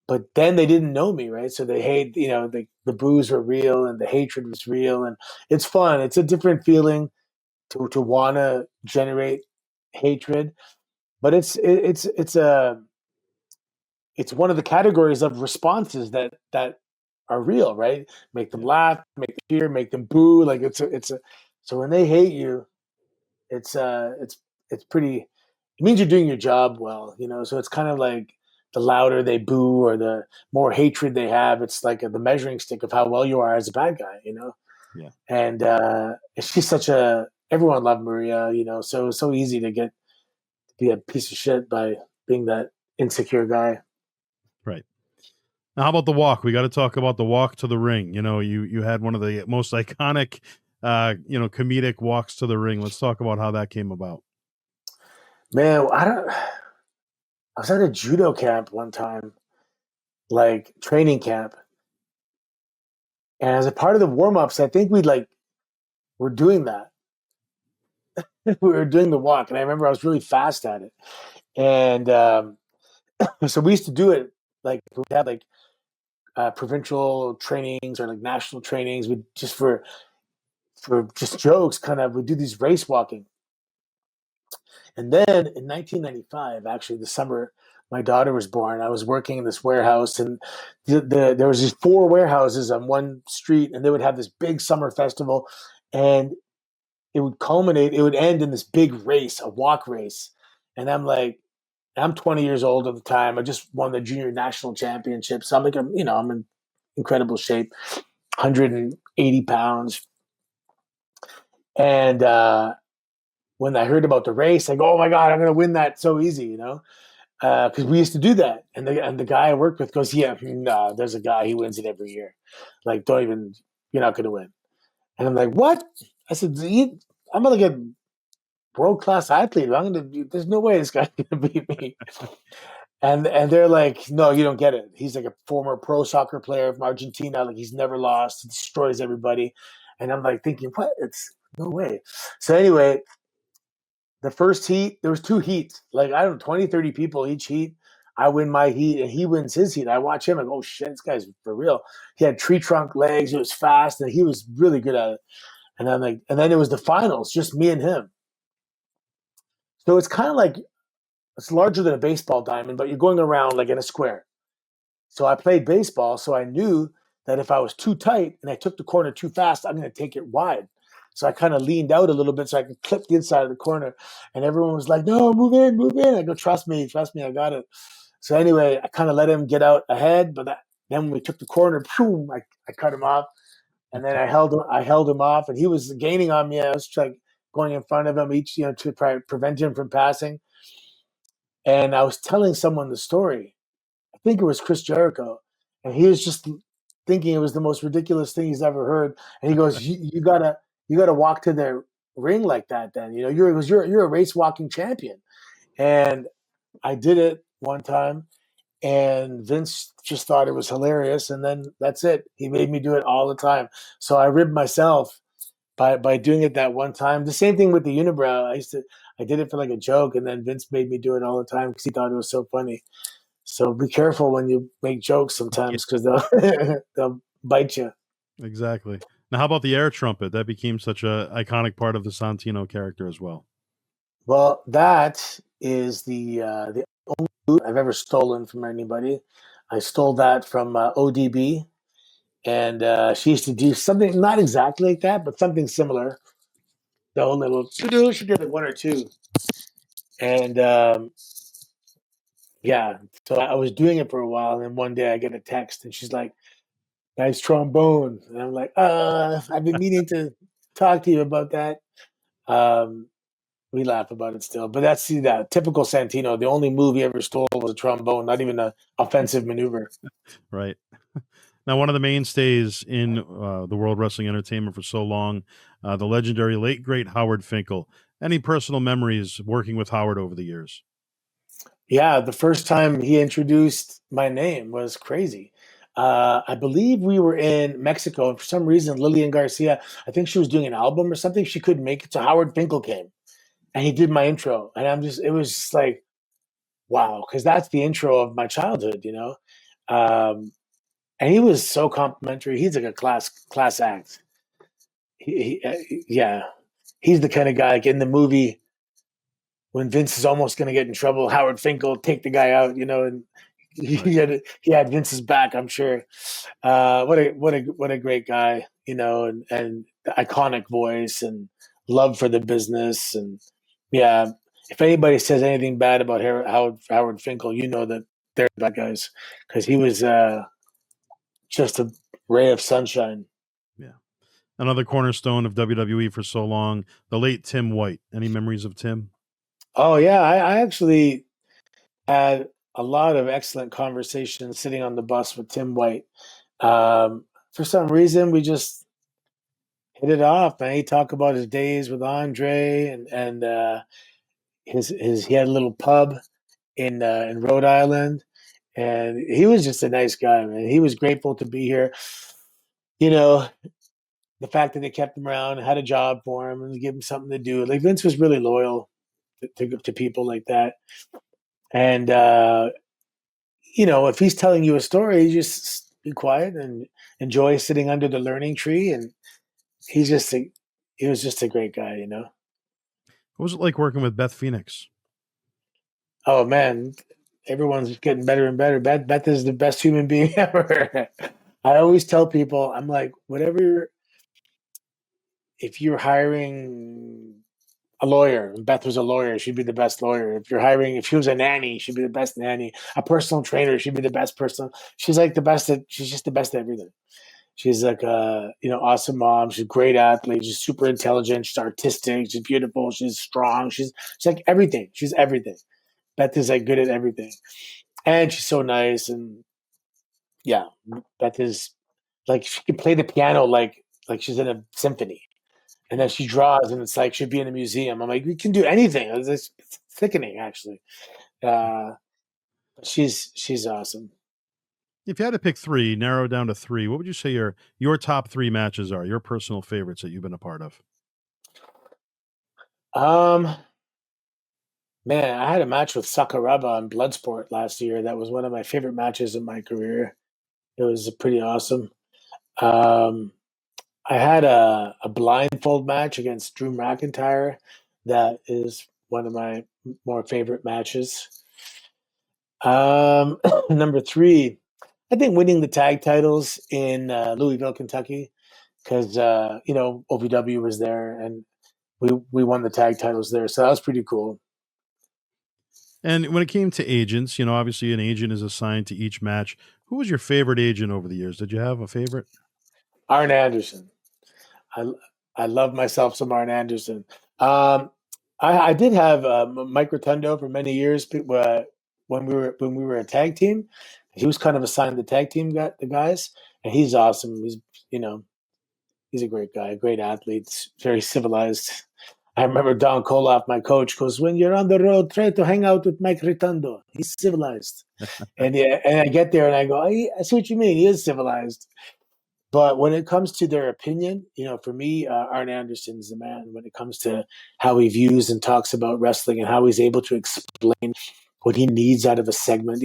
but then they didn't know me, right? So they hate, the boos were real and the hatred was real, and it's fun. It's a different feeling to want to generate hatred, but it's one of the categories of responses that are real, right? Make them Yeah. laugh, make them cheer, make them boo. Like it's a so when they hate you, it's pretty. It means you're doing your job well, So it's kind of like the louder they boo or the more hatred they have, it's like the measuring stick of how well you are as a bad guy. Yeah. And she's such a everyone loved Maria, so it was so easy to be a piece of shit by being that insecure guy. Right. Now, how about the walk? We got to talk about the walk to the ring. You had one of the most iconic, comedic walks to the ring. Let's talk about how that came about. Man, I was at a judo camp one time, like training camp, and as a part of the warm ups, I think we're doing that. We were doing the walk, and I remember I was really fast at it, and so we used to do it like we had like provincial trainings or like national trainings. We just for just jokes, kind of, we do these race walking. And then in 1995, actually, the summer my daughter was born, I was working in this warehouse, and there was these four warehouses on one street, and they would have this big summer festival, and it would end in this big race, a walk race. And I'm 20 years old at the time. I just won the junior national championship. So I'm in incredible shape, 180 pounds. And when I heard about the race, I go, oh my God, I'm going to win that so easy. Because we used to do that. And the guy I worked with goes, yeah, no, there's a guy, he wins it every year. Like, you're not going to win. And I'm like, what? I said, I'm like a world class athlete. There's no way this guy's going to beat me. And they're like, no, you don't get it. He's like a former pro soccer player from Argentina. Like, he's never lost. He destroys everybody. And I'm like thinking, what? It's no way. So anyway, the first heat, there was two heats. Like, I don't know, 20, 30 people each heat. I win my heat and he wins his heat. I watch him and go, oh shit, this guy's for real. He had tree trunk legs. He was fast and he was really good at it. And I'm like, and then it was the finals, just me and him. So it's kind of like, it's larger than a baseball diamond, but you're going around like in a square. So I played baseball, so I knew that if I was too tight and I took the corner too fast, I'm going to take it wide. So I kind of leaned out a little bit so I could clip the inside of the corner. And everyone was like, no, move in, move in. I go, trust me, I got it. So anyway, I kind of let him get out ahead, but then when we took the corner, boom, I cut him off. And then I held him off, and he was gaining on me. I was like going in front of him each, to prevent him from passing. And I was telling someone the story. I think it was Chris Jericho, and he was just thinking it was the most ridiculous thing he's ever heard. And he goes, "You gotta." you got to walk to the ring like that. Then you're a race walking champion, and I did it one time, and Vince just thought it was hilarious, and then that's it. He made me do it all the time, so I ribbed myself by doing it that one time. The same thing with the unibrow. I did it for like a joke, and then Vince made me do it all the time because he thought it was so funny. So be careful when you make jokes Yeah, sometimes because they'll they'll bite you. exactly. Now, how about the air trumpet? That became such a iconic part of the Santino character as well. Well, that is the only boot I've ever stolen from anybody. I stole that from ODB, and she used to do something not exactly like that, but something similar. The whole little she did like one or two, and yeah. So I was doing it for a while, and then one day I get a text, and she's like, "Nice trombone," and I'm like, I've been meaning to talk to you about that." Um, we laugh about it still, but that's that typical Santino. The only move he ever stole was a trombone, not even an offensive maneuver. Right. Now, one of the mainstays in the World Wrestling Entertainment for so long, the legendary late great Howard Finkel. Any personal memories working with Howard over the years? Yeah, the first time he introduced my name was crazy. I believe we were in Mexico, and for some reason, Lillian Garcia, I think she was doing an album or something. She couldn't make it, so Howard Finkel came and he did my intro, and it was just like, wow, because that's the intro of my childhood. Um, and he was so complimentary. He's like a class act. Yeah, he's the kind of guy like in the movie when Vince is almost going to get in trouble. Howard Finkel take the guy out, and Right. he had Vince's back. I'm sure. What a great guy, and the iconic voice and love for the business, and yeah. If anybody says anything bad about Howard Finkel, you know that they're bad guys because he was just a ray of sunshine. Yeah. Another cornerstone of WWE for so long, the late Tim White. Any memories of Tim? Oh yeah, I actually had a lot of excellent conversations sitting on the bus with Tim White. For some reason, we just hit it off, man. He talked about his days with Andre and his he had a little pub in Rhode Island, and he was just a nice guy, man. He was grateful to be here. You know, the fact that they kept him around, had a job for him, and give him something to do. Like Vince was really loyal to people like that, and if he's telling you a story, you just be quiet and enjoy sitting under the learning tree. And he's just a, he was just a great guy. What was it like working with Beth Phoenix? Oh man, everyone's getting better and better. Beth is the best human being ever. I always tell people, I'm like, if you're hiring a lawyer, and Beth was a lawyer, she'd be the best lawyer. If she was a nanny, she'd be the best nanny. A personal trainer, she'd be the best person. She's like the best she's just the best at everything. She's like awesome mom. She's a great athlete. She's super intelligent. She's artistic. She's beautiful. She's strong. She's like everything. She's everything. Beth is like good at everything. And she's so nice. And yeah, Beth is like she can play the piano like she's in a symphony. And then she draws and it's like she'd be in a museum. I'm like, you can do anything. It's sickening actually. Uh she's awesome. If you had to pick three, narrow down to three, what would you say your top three matches are? Your personal favorites that you've been a part of? Um Man, I had a match with Sakuraba on Bloodsport last year. That was one of my favorite matches in my career. It was pretty awesome. Um, I had a blindfold match against Drew McIntyre. That is one of my more favorite matches. Number three, I think winning the tag titles in Louisville, Kentucky, because OVW was there and we won the tag titles there, so that was pretty cool. And when it came to agents, obviously an agent is assigned to each match. Who was your favorite agent over the years? Did you have a favorite? Arn Anderson. I I love myself some Arn Anderson. Um, I did have Mike Rotundo for many years when we were a tag team. He was kind of assigned the tag team the guys, and he's awesome. You know He's a great guy, a great athlete, very civilized. I remember Don Koloff, my coach, goes, "When you're on the road, try to hang out with Mike Ritondo. He's civilized." And yeah, and I get there and I go, I see what you mean. He is civilized. But when it comes to their opinion, for me, Arn Anderson's the man when it comes to how he views and talks about wrestling and how he's able to explain what he needs out of a segment.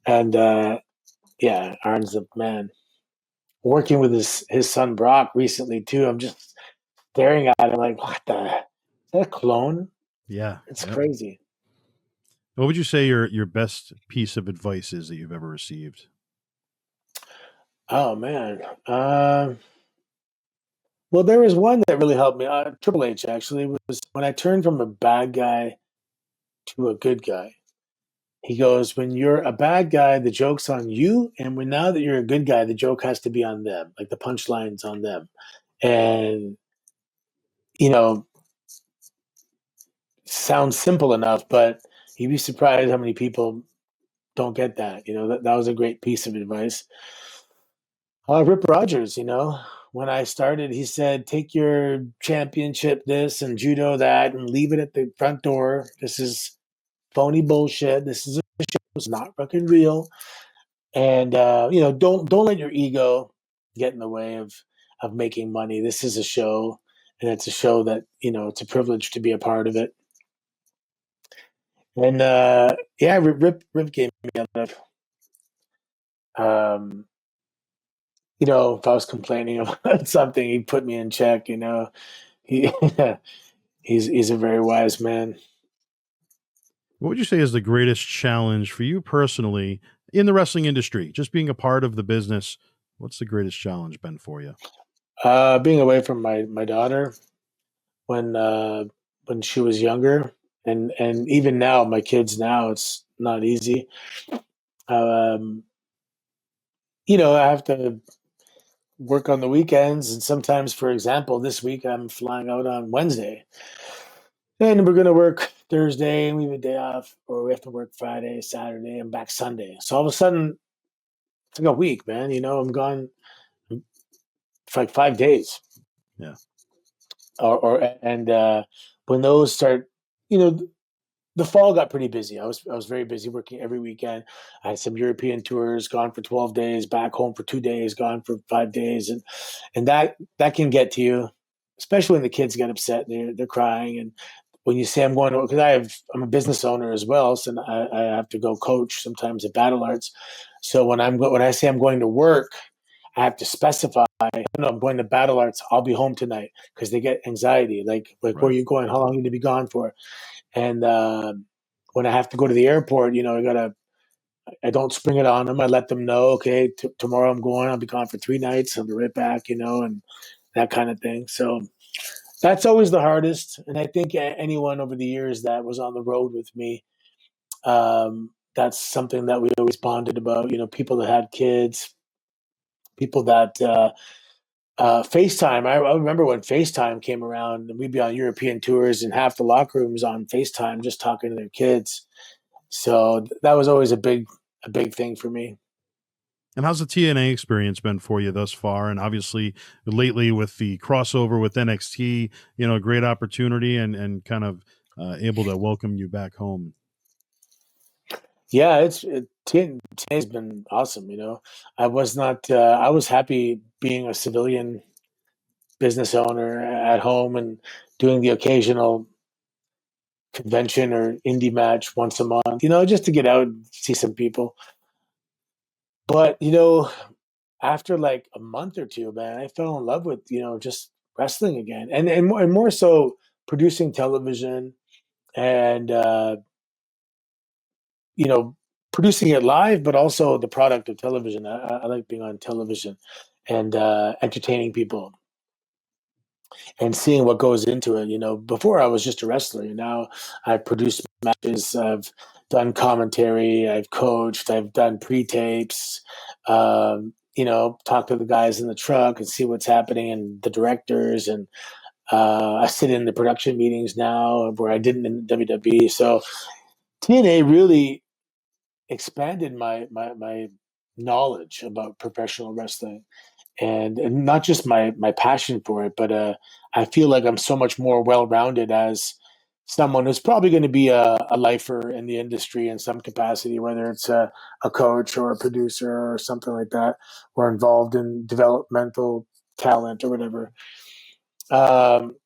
And yeah, Arn's the man. Working with his son Brock recently too, I'm just staring at him like, what the? Is that a clone? Yeah. It's Yep. crazy. What would you say your best piece of advice is that you've ever received? Oh man. Well, there was one that really helped me. Triple H actually was when I turned from a bad guy to a good guy. He goes, when you're a bad guy, the joke's on you, and when now that you're a good guy, the joke has to be on them, like the punchline's on them. And you know, sounds simple enough, but you'd be surprised how many people don't get that. That was a great piece of advice. Rip Rogers, when I started, he said, take your championship this and judo that and leave it at the front door. This is phony bullshit. This is a show. It's not fucking real. And don't let your ego get in the way of making money. This is a show, and it's a show that it's a privilege to be a part of it. And yeah, Rip gave me a lot of if I was complaining about something, he'd put me in check. He he's a very wise man. What would you say is the greatest challenge for you personally in the wrestling industry? Just being a part of the business, what's the greatest challenge been for you? Being away from my daughter when she was younger, and even now, my kids now, it's not easy. Um, I have to work on the weekends, and sometimes, for example, this week I'm flying out on Wednesday, and we're gonna work Thursday, and we have a day off, or we have to work Friday, Saturday, and back Sunday. So all of a sudden, it's like a week, man. I'm gone for like 5 days, Yeah. and when those start, you know, the fall got pretty busy. I was very busy working every weekend. I had some European tours, gone for 12 days, back home for 2 days, gone for 5 days, and that can get to you, especially when the kids get upset. They're crying, and when you say I'm going to, because I'm a business owner as well, so I have to go coach sometimes at Battle Arts. So when I say I'm going to work, I have to specify. No, I'm going to Battle Arts. I'll be home tonight because they get anxiety. Like where are Right. you going? How long are you going to be gone for? And when I have to go to the airport, I don't spring it on them. I let them know, okay, tomorrow I'm going. I'll be gone for 3 nights. I'll be right back, and that kind of thing. So that's always the hardest. And I think anyone over the years that was on the road with me, that's something that we always bonded about. People that had kids, people that FaceTime. I remember when FaceTime came around, and we'd be on European tours, and half the locker rooms on FaceTime just talking to their kids. So that was always a big thing for me. And how's the TNA experience been for you thus far? And obviously, lately with the crossover with NXT, great opportunity and kind of able to welcome you back home. Yeah, TNA's been awesome. I was not. I was happy being a civilian business owner at home and doing the occasional convention or indie match once a month. Just to get out and see some people. But after like a month or two, man, I fell in love with just wrestling again, and more so producing television and you know producing it live, but also the product of television. I like being on television and entertaining people and seeing what goes into it. Before I was just a wrestler. Now I've produced matches, I've done commentary, I've coached, I've done pre-tapes. Talk to the guys in the truck and see what's happening, and the directors, and I sit in the production meetings now where I didn't in WWE. So TNA really expanded my knowledge about professional wrestling, and not just my passion for it, but I feel like I'm so much more well rounded as someone who's probably going to be a lifer in the industry in some capacity, whether it's a coach or a producer or something like that, or involved in developmental talent or whatever. Um,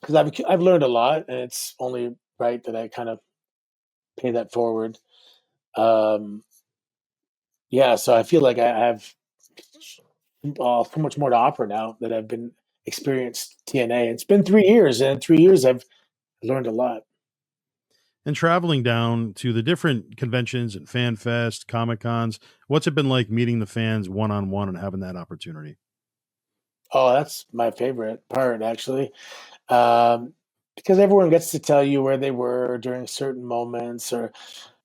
because I've learned a lot, and it's only right that I kind of pay that forward. Um, yeah, so I feel like I have so much more to offer now that I've been experienced TNA. It's been 3 years, and in 3 years I've learned a lot. And traveling down to the different conventions and fan fest, comic cons, what's it been like meeting the fans one on one and having that opportunity? Oh, that's my favorite part, actually, um, because everyone gets to tell you where they were during certain moments, or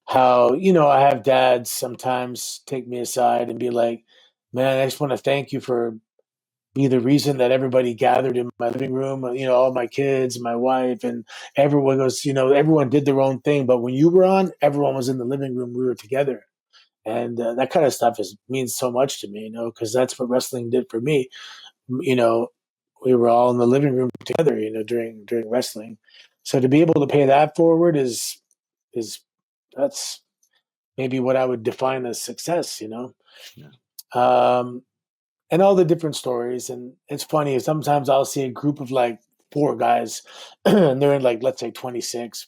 how I have dads sometimes take me aside and be like, "Man, I just want to thank you for be the reason that everybody gathered in my living room, all my kids, my wife, and everyone goes, everyone did their own thing. But when you were on, everyone was in the living room. We were together. And that kind of stuff means so much to me, because that's what wrestling did for me. You know, we were all in the living room together, during wrestling. So to be able to pay that forward is that's maybe what I would define as success. Yeah. Um, and all the different stories. And it's funny, sometimes I'll see a group of like four guys, and they're in like, let's say 26.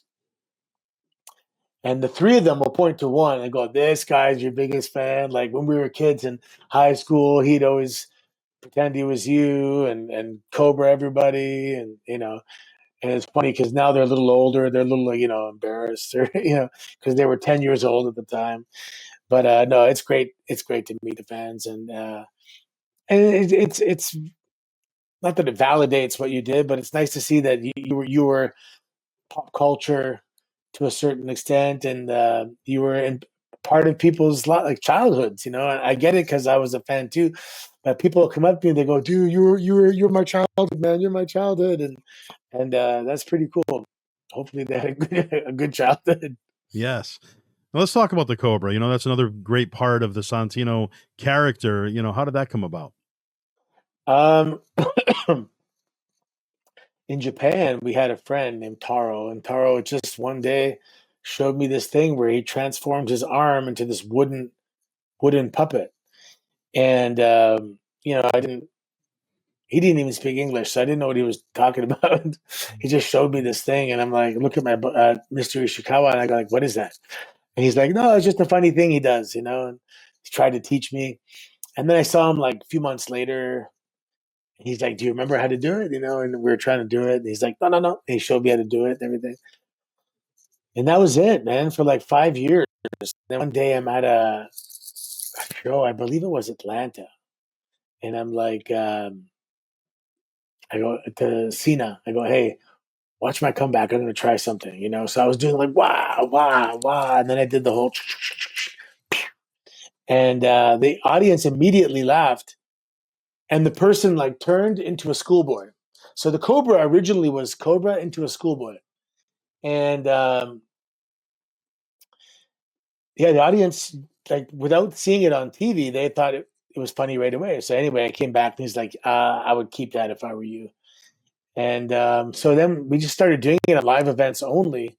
And the three of them will point to one and go, "This guy's your biggest fan." Like when we were kids in high school, he'd always pretend he was you and Cobra everybody. And it's funny because now they're a little older. They're a little, like, embarrassed, or, because they were 10 years old at the time. But no, it's great. It's great to meet the fans. And it's not that it validates what you did, but it's nice to see that you were pop culture to a certain extent, and you were in part of people's like childhoods. And I get it because I was a fan too. But people come up to me and they go, "Dude, you're my childhood, man. You're my childhood," and that's pretty cool. Hopefully, they had a good childhood. Yes. Well, let's talk about the Cobra. That's another great part of the Santino character. How did that come about? Um, in Japan, we had a friend named Taro, and Taro just one day showed me this thing where he transformed his arm into this wooden puppet. And I didn't. He didn't even speak English, so I didn't know what he was talking about. He just showed me this thing, and I'm like, look at my Mr. Ishikawa, and I go like, what is that? And he's like, no, it's just a funny thing he does, And he tried to teach me, and then I saw him like a few months later. And he's like, do you remember how to do it? And we were trying to do it. And he's like, no, no, no. And he showed me how to do it and everything. And that was it, man, for like 5 years. Then one day I'm at a show, I believe it was Atlanta. And I'm like, I go to Cena, I go, hey, watch my comeback. I'm going to try something. So I was doing like, wow, wow, wow. And then I did the whole, and the audience immediately laughed. And the person like turned into a schoolboy. So the Cobra originally was Cobra into a schoolboy. And yeah, the audience, like without seeing it on TV, they thought it was funny right away. So anyway, I came back and he's like, I would keep that if I were you. And so then we just started doing it at live events only.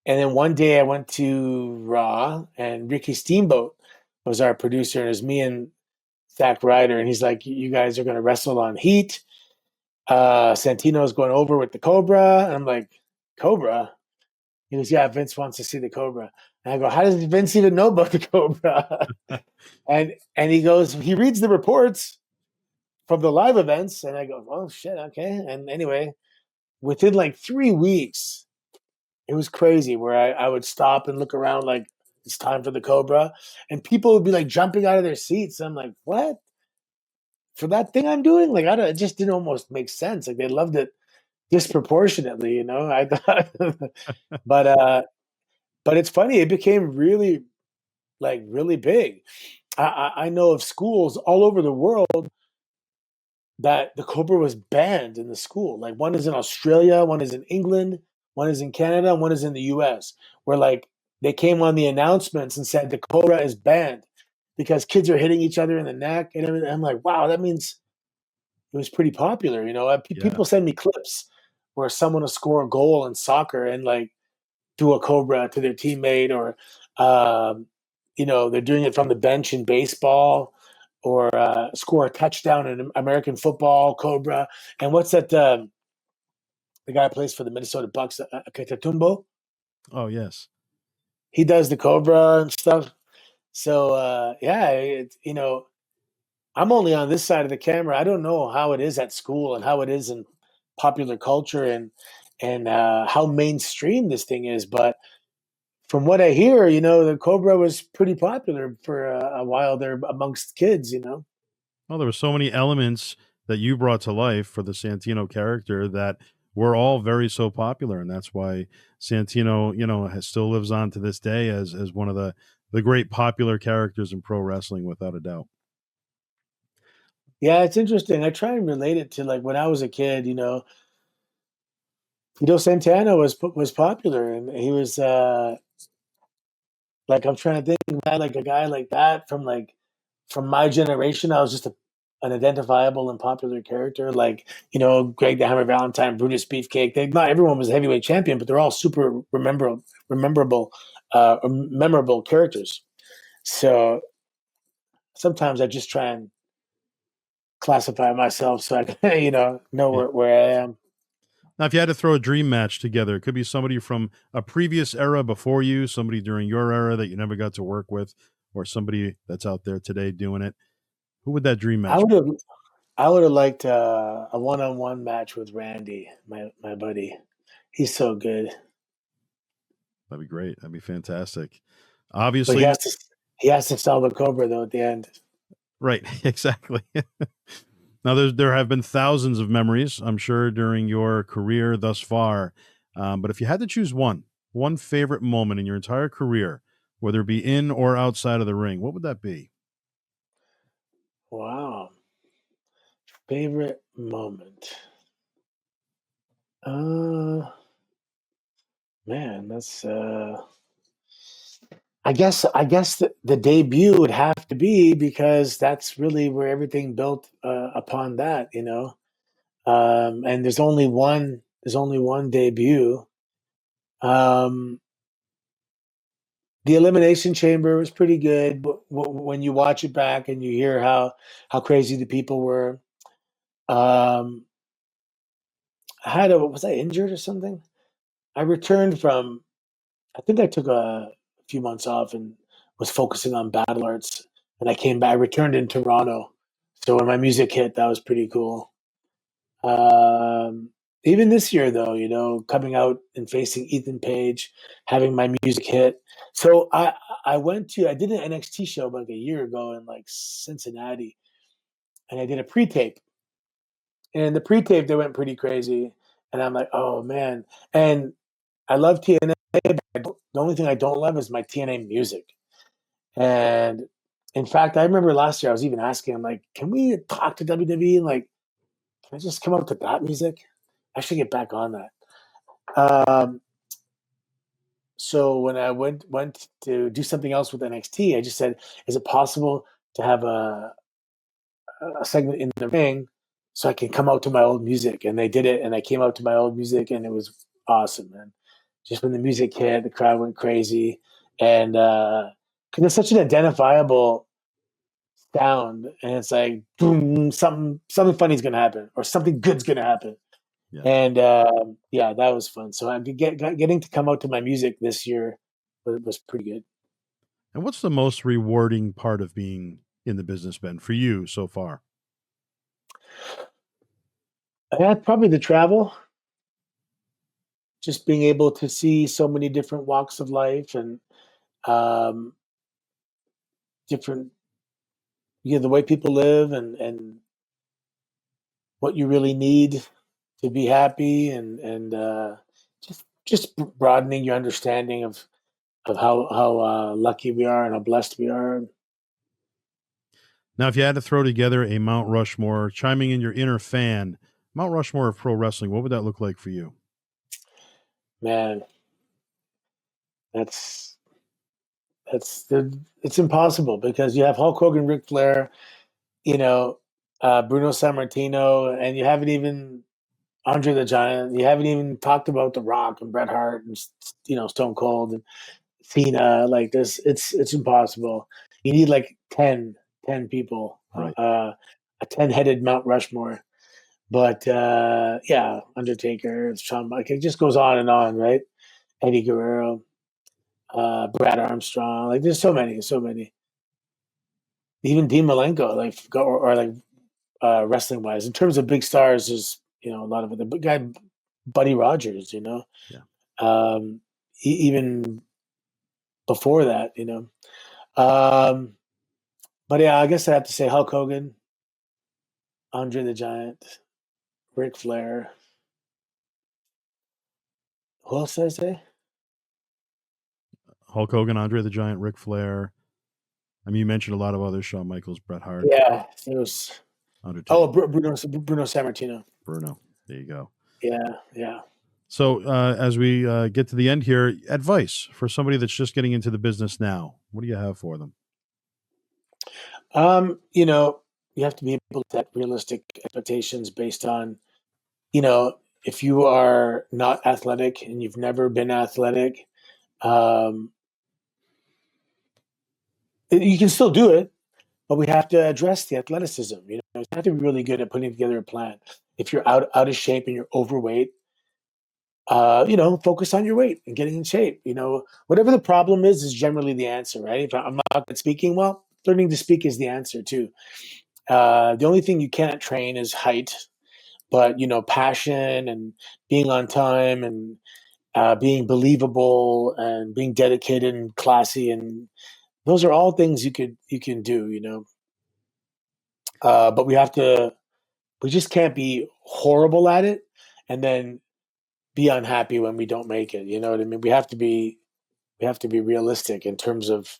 And then one day I went to Raw, and Ricky Steamboat was our producer, and it was me and Zack Ryder. And he's like, you guys are going to wrestle on Heat. Santino's going over with the Cobra. And I'm like, Cobra? He goes, yeah, Vince wants to see the Cobra. And I go, how does Vince even know about the Cobra? and he goes, he reads the reports from the live events. And I go, oh, shit, okay. And anyway, within like 3 weeks, it was crazy where I would stop and look around like, it's time for the Cobra. And people would be like jumping out of their seats. I'm like, what? For that thing I'm doing? Like, it just didn't almost make sense. Like, they loved it disproportionately. I thought, but, but it's funny. It became really, like, really big. I know of schools all over the world that the Cobra was banned in the school. Like, one is in Australia, one is in England, one is in Canada, and one is in the US, where like they came on the announcements and said the Cobra is banned. because kids are hitting each other in the neck and everything. I'm like, wow, that means it was pretty popular. Yeah. People send me clips where someone will score a goal in soccer and like do a cobra to their teammate, or um, they're doing it from the bench in baseball, or score a touchdown in American football, cobra. And what's that? The guy who plays for the Minnesota Bucks, Katatumbo. Oh, yes. He does the cobra and stuff. So yeah, I'm only on this side of the camera. I don't know how it is at school and how it is in popular culture, and how mainstream this thing is. But from what I hear, the Cobra was pretty popular for a while there amongst kids. Well, there were so many elements that you brought to life for the Santino character that were all very so popular, and that's why Santino, still lives on to this day as one of the great popular characters in pro wrestling, without a doubt. Yeah, it's interesting. I try and relate it to like when I was a kid. Santana was popular, and he was like I'm trying to think of that, like a guy like that from my generation. I was just an identifiable and popular character, like Greg the Hammer Valentine, Brutus Beefcake. Not everyone was a heavyweight champion, but they're all super memorable characters. So sometimes I just try and classify myself so I can know Yeah. where I am. Now, if you had to throw a dream match together, it could be somebody from a previous era before you, somebody during your era that you never got to work with, or somebody that's out there today doing it. Who would that dream I match would be? have I would have liked a one-on-one match with Randy, my buddy. He's so good, That'd be great. That'd be fantastic. but Obviously, he has to sell the Cobra though at the end. right, exactly. Now, there have been thousands of memories, I'm sure, during your career thus far. But if you had to choose one favorite moment in your entire career, whether it be in or outside of the ring, what would that be? Wow, favorite moment. Uh, man, that's I guess the debut would have to be, because that's really where everything built upon that. And there's only one debut. Um, the Elimination Chamber was pretty good, but when you watch it back and you hear how crazy the people were. um, was I injured or something? I returned from I think I took a few months off and was focusing on battle arts, and I came back. I returned in Toronto, so when my music hit, that was pretty cool. Um, Even this year, though, coming out and facing Ethan Page, having my music hit. So I did an NXT show about like a year ago in like Cincinnati, and I did a pre-tape. And the pre-tape, they went pretty crazy, and I'm like, oh man. And I love TNA, but the only thing I don't love is my TNA music. And in fact, I remember last year I was even asking, I'm like, can we talk to WWE and like, can I just come up to that music? I should get back on that. So when I went to do something else with NXT, I just said, is it possible to have a segment in the ring so I can come out to my old music? And they did it, and I came out to my old music, and it was awesome, man. Just when the music hit, the crowd went crazy, and because it's such an identifiable sound, and it's like boom, something funny's gonna happen, or something good's gonna happen. Yeah. And yeah, that was fun. So getting to come out to my music this year was pretty good. And what's the most rewarding part of being in the business been for you so far? Yeah, probably the travel, just being able to see so many different walks of life, and um, different, the way people live, and what you really need to be happy, and just broadening your understanding of how lucky we are and how blessed we are. Now, if you had to throw together a Mount Rushmore, chiming in your inner fan, Mount Rushmore of pro wrestling, what would that look like for you? Man, that's it's impossible because you have Hulk Hogan, Ric Flair, you know, Bruno Sammartino, and you haven't even Andre the Giant. You haven't even talked about The Rock and Bret Hart and Stone Cold and Cena. Like this, it's impossible. You need like 10 people, Right. a 10-headed Mount Rushmore. But yeah, Undertaker, Shawn, like it just goes on, right? Eddie Guerrero, Brad Armstrong, like there's so many. Even Dean Malenko, or like wrestling wise, in terms of big stars, there's a lot of it. The big guy, Buddy Rogers, Yeah. even before that, Um, but yeah, I guess I have to say Hulk Hogan, Andre the Giant, Ric Flair. Who else did I say? Hulk Hogan, Andre the Giant, Ric Flair. I mean, you mentioned a lot of others: Shawn Michaels, Bret Hart, Yeah, it was. Oh, Undertaker, Bruno Sammartino. Bruno. There you go. Yeah, yeah. So, as we get to the end here, advice for somebody that's just getting into the business now. What do you have for them? You know, you have to be able to set realistic expectations based on, you know, if you are not athletic and you've never been athletic, um, you can still do it, but we have to address the athleticism. You have to be really good at putting together a plan. If you're out of shape and you're overweight, focus on your weight and getting in shape. Whatever the problem is generally the answer, right? If I'm not good at speaking, well, learning to speak is the answer too. The only thing you can't train is height, but passion and being on time and being believable and being dedicated and classy, and those are all things you can do. But we just can't be horrible at it and then be unhappy when we don't make it. You know what I mean? We have to be realistic in terms of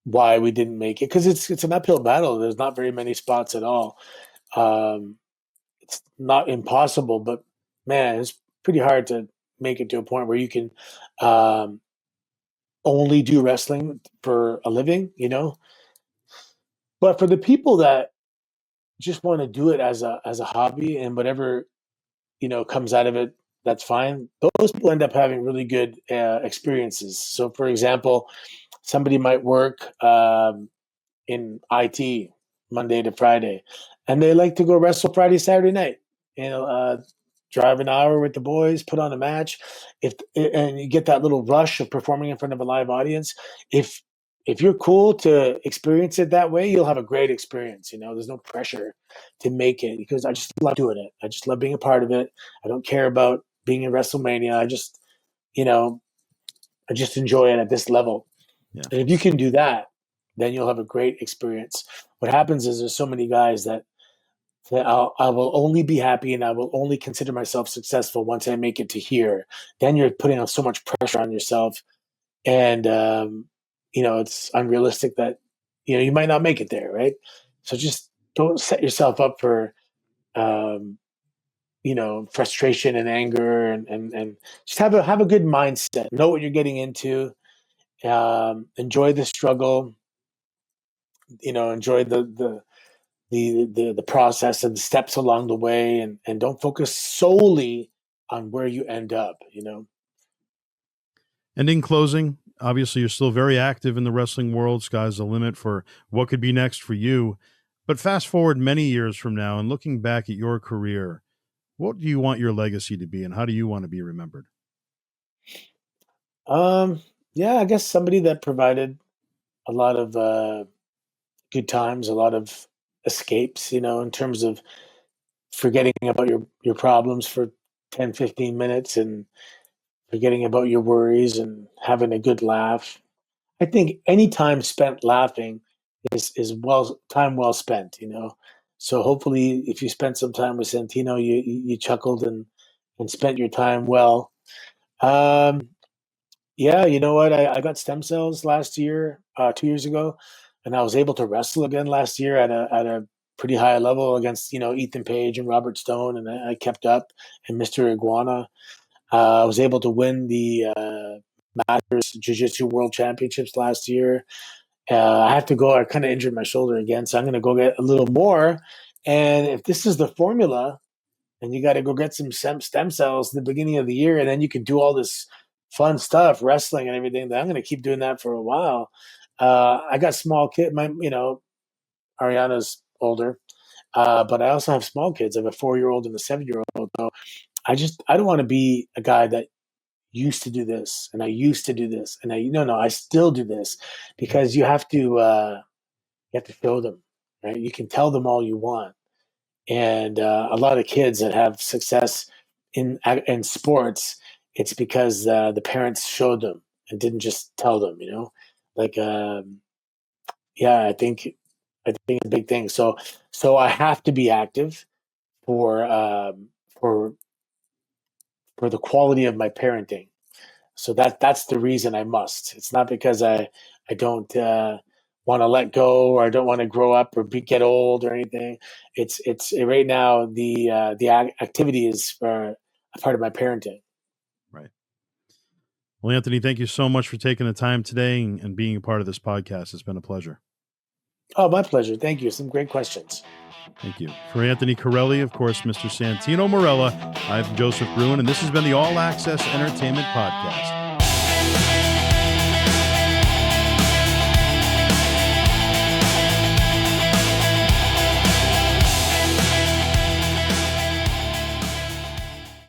why we didn't make it, because it's an uphill battle. There's not very many spots at all. Um, it's not impossible, but man, it's pretty hard to make it to a point where you can um, only do wrestling for a living. But for the people that just want to do it as a hobby, and whatever comes out of it, that's fine. Those people end up having really good experiences. So, for example, somebody might work in IT Monday to Friday, and they like to go wrestle Friday, Saturday night. Drive an hour with the boys, put on a match. And you get that little rush of performing in front of a live audience. If if you're cool to experience it that way, you'll have a great experience. There's no pressure to make it, because I just love doing it. I just love being a part of it. I don't care about being in WrestleMania. You know, I just enjoy it at this level. Yeah. And if you can do that, then you'll have a great experience. What happens is there's so many guys that I will only be happy and I will only consider myself successful once I make it to here. Then you're putting on so much pressure on yourself, and it's unrealistic that you might not make it there, right? So just don't set yourself up for um, frustration and anger, and just have a good mindset. Know what you're getting into. Enjoy the struggle. Enjoy the process and the steps along the way, and don't focus solely on where you end up. And in closing, obviously, you're still very active in the wrestling world. Sky's the limit for what could be next for you. But fast forward many years from now and looking back at your career, what do you want your legacy to be and how do you want to be remembered? Yeah, I guess somebody that provided a lot of good times, a lot of escapes, in terms of forgetting about your problems for 10, 15 minutes, and forgetting about your worries and having a good laugh. I think any time spent laughing is time well spent. So hopefully, if you spent some time with Santino, you chuckled and spent your time well. Um, yeah, you know what? I got stem cells last year, 2 years ago, and I was able to wrestle again last year at a pretty high level against Ethan Page and Robert Stone, and I kept up. And Mr. Iguana, I was able to win the Masters Jiu-Jitsu World Championships last year. I have to go. I kind of injured my shoulder again, so I'm going to go get a little more. And if this is the formula, and you got to go get some stem cells in the beginning of the year, and then you can do all this fun stuff, wrestling and everything. Then I'm going to keep doing that for a while. I got small kid. Ariana's older, but I also have small kids. I have a 4-year-old and a 7-year-old. So I don't want to be a guy that used to do this and I used to do this and I still do this, because you have to show them, right? You can tell them all you want, and a lot of kids that have success in sports, it's because the parents showed them and didn't just tell them, like yeah, I think it's a big thing. So I have to be active for for for the quality of my parenting. So that's the reason I must. It's not because I don't want to let go, or I don't want to grow up or get old or anything. It's right now the activity is a part of my parenting. Right. Well, Anthony, thank you so much for taking the time today and being a part of this podcast. It's been a pleasure. Oh, my pleasure. Thank you. Some great questions. Thank you. For Anthony Corelli, of course, Mr. Santino Marella, I'm Joseph Bruen, and this has been the All Access Entertainment Podcast.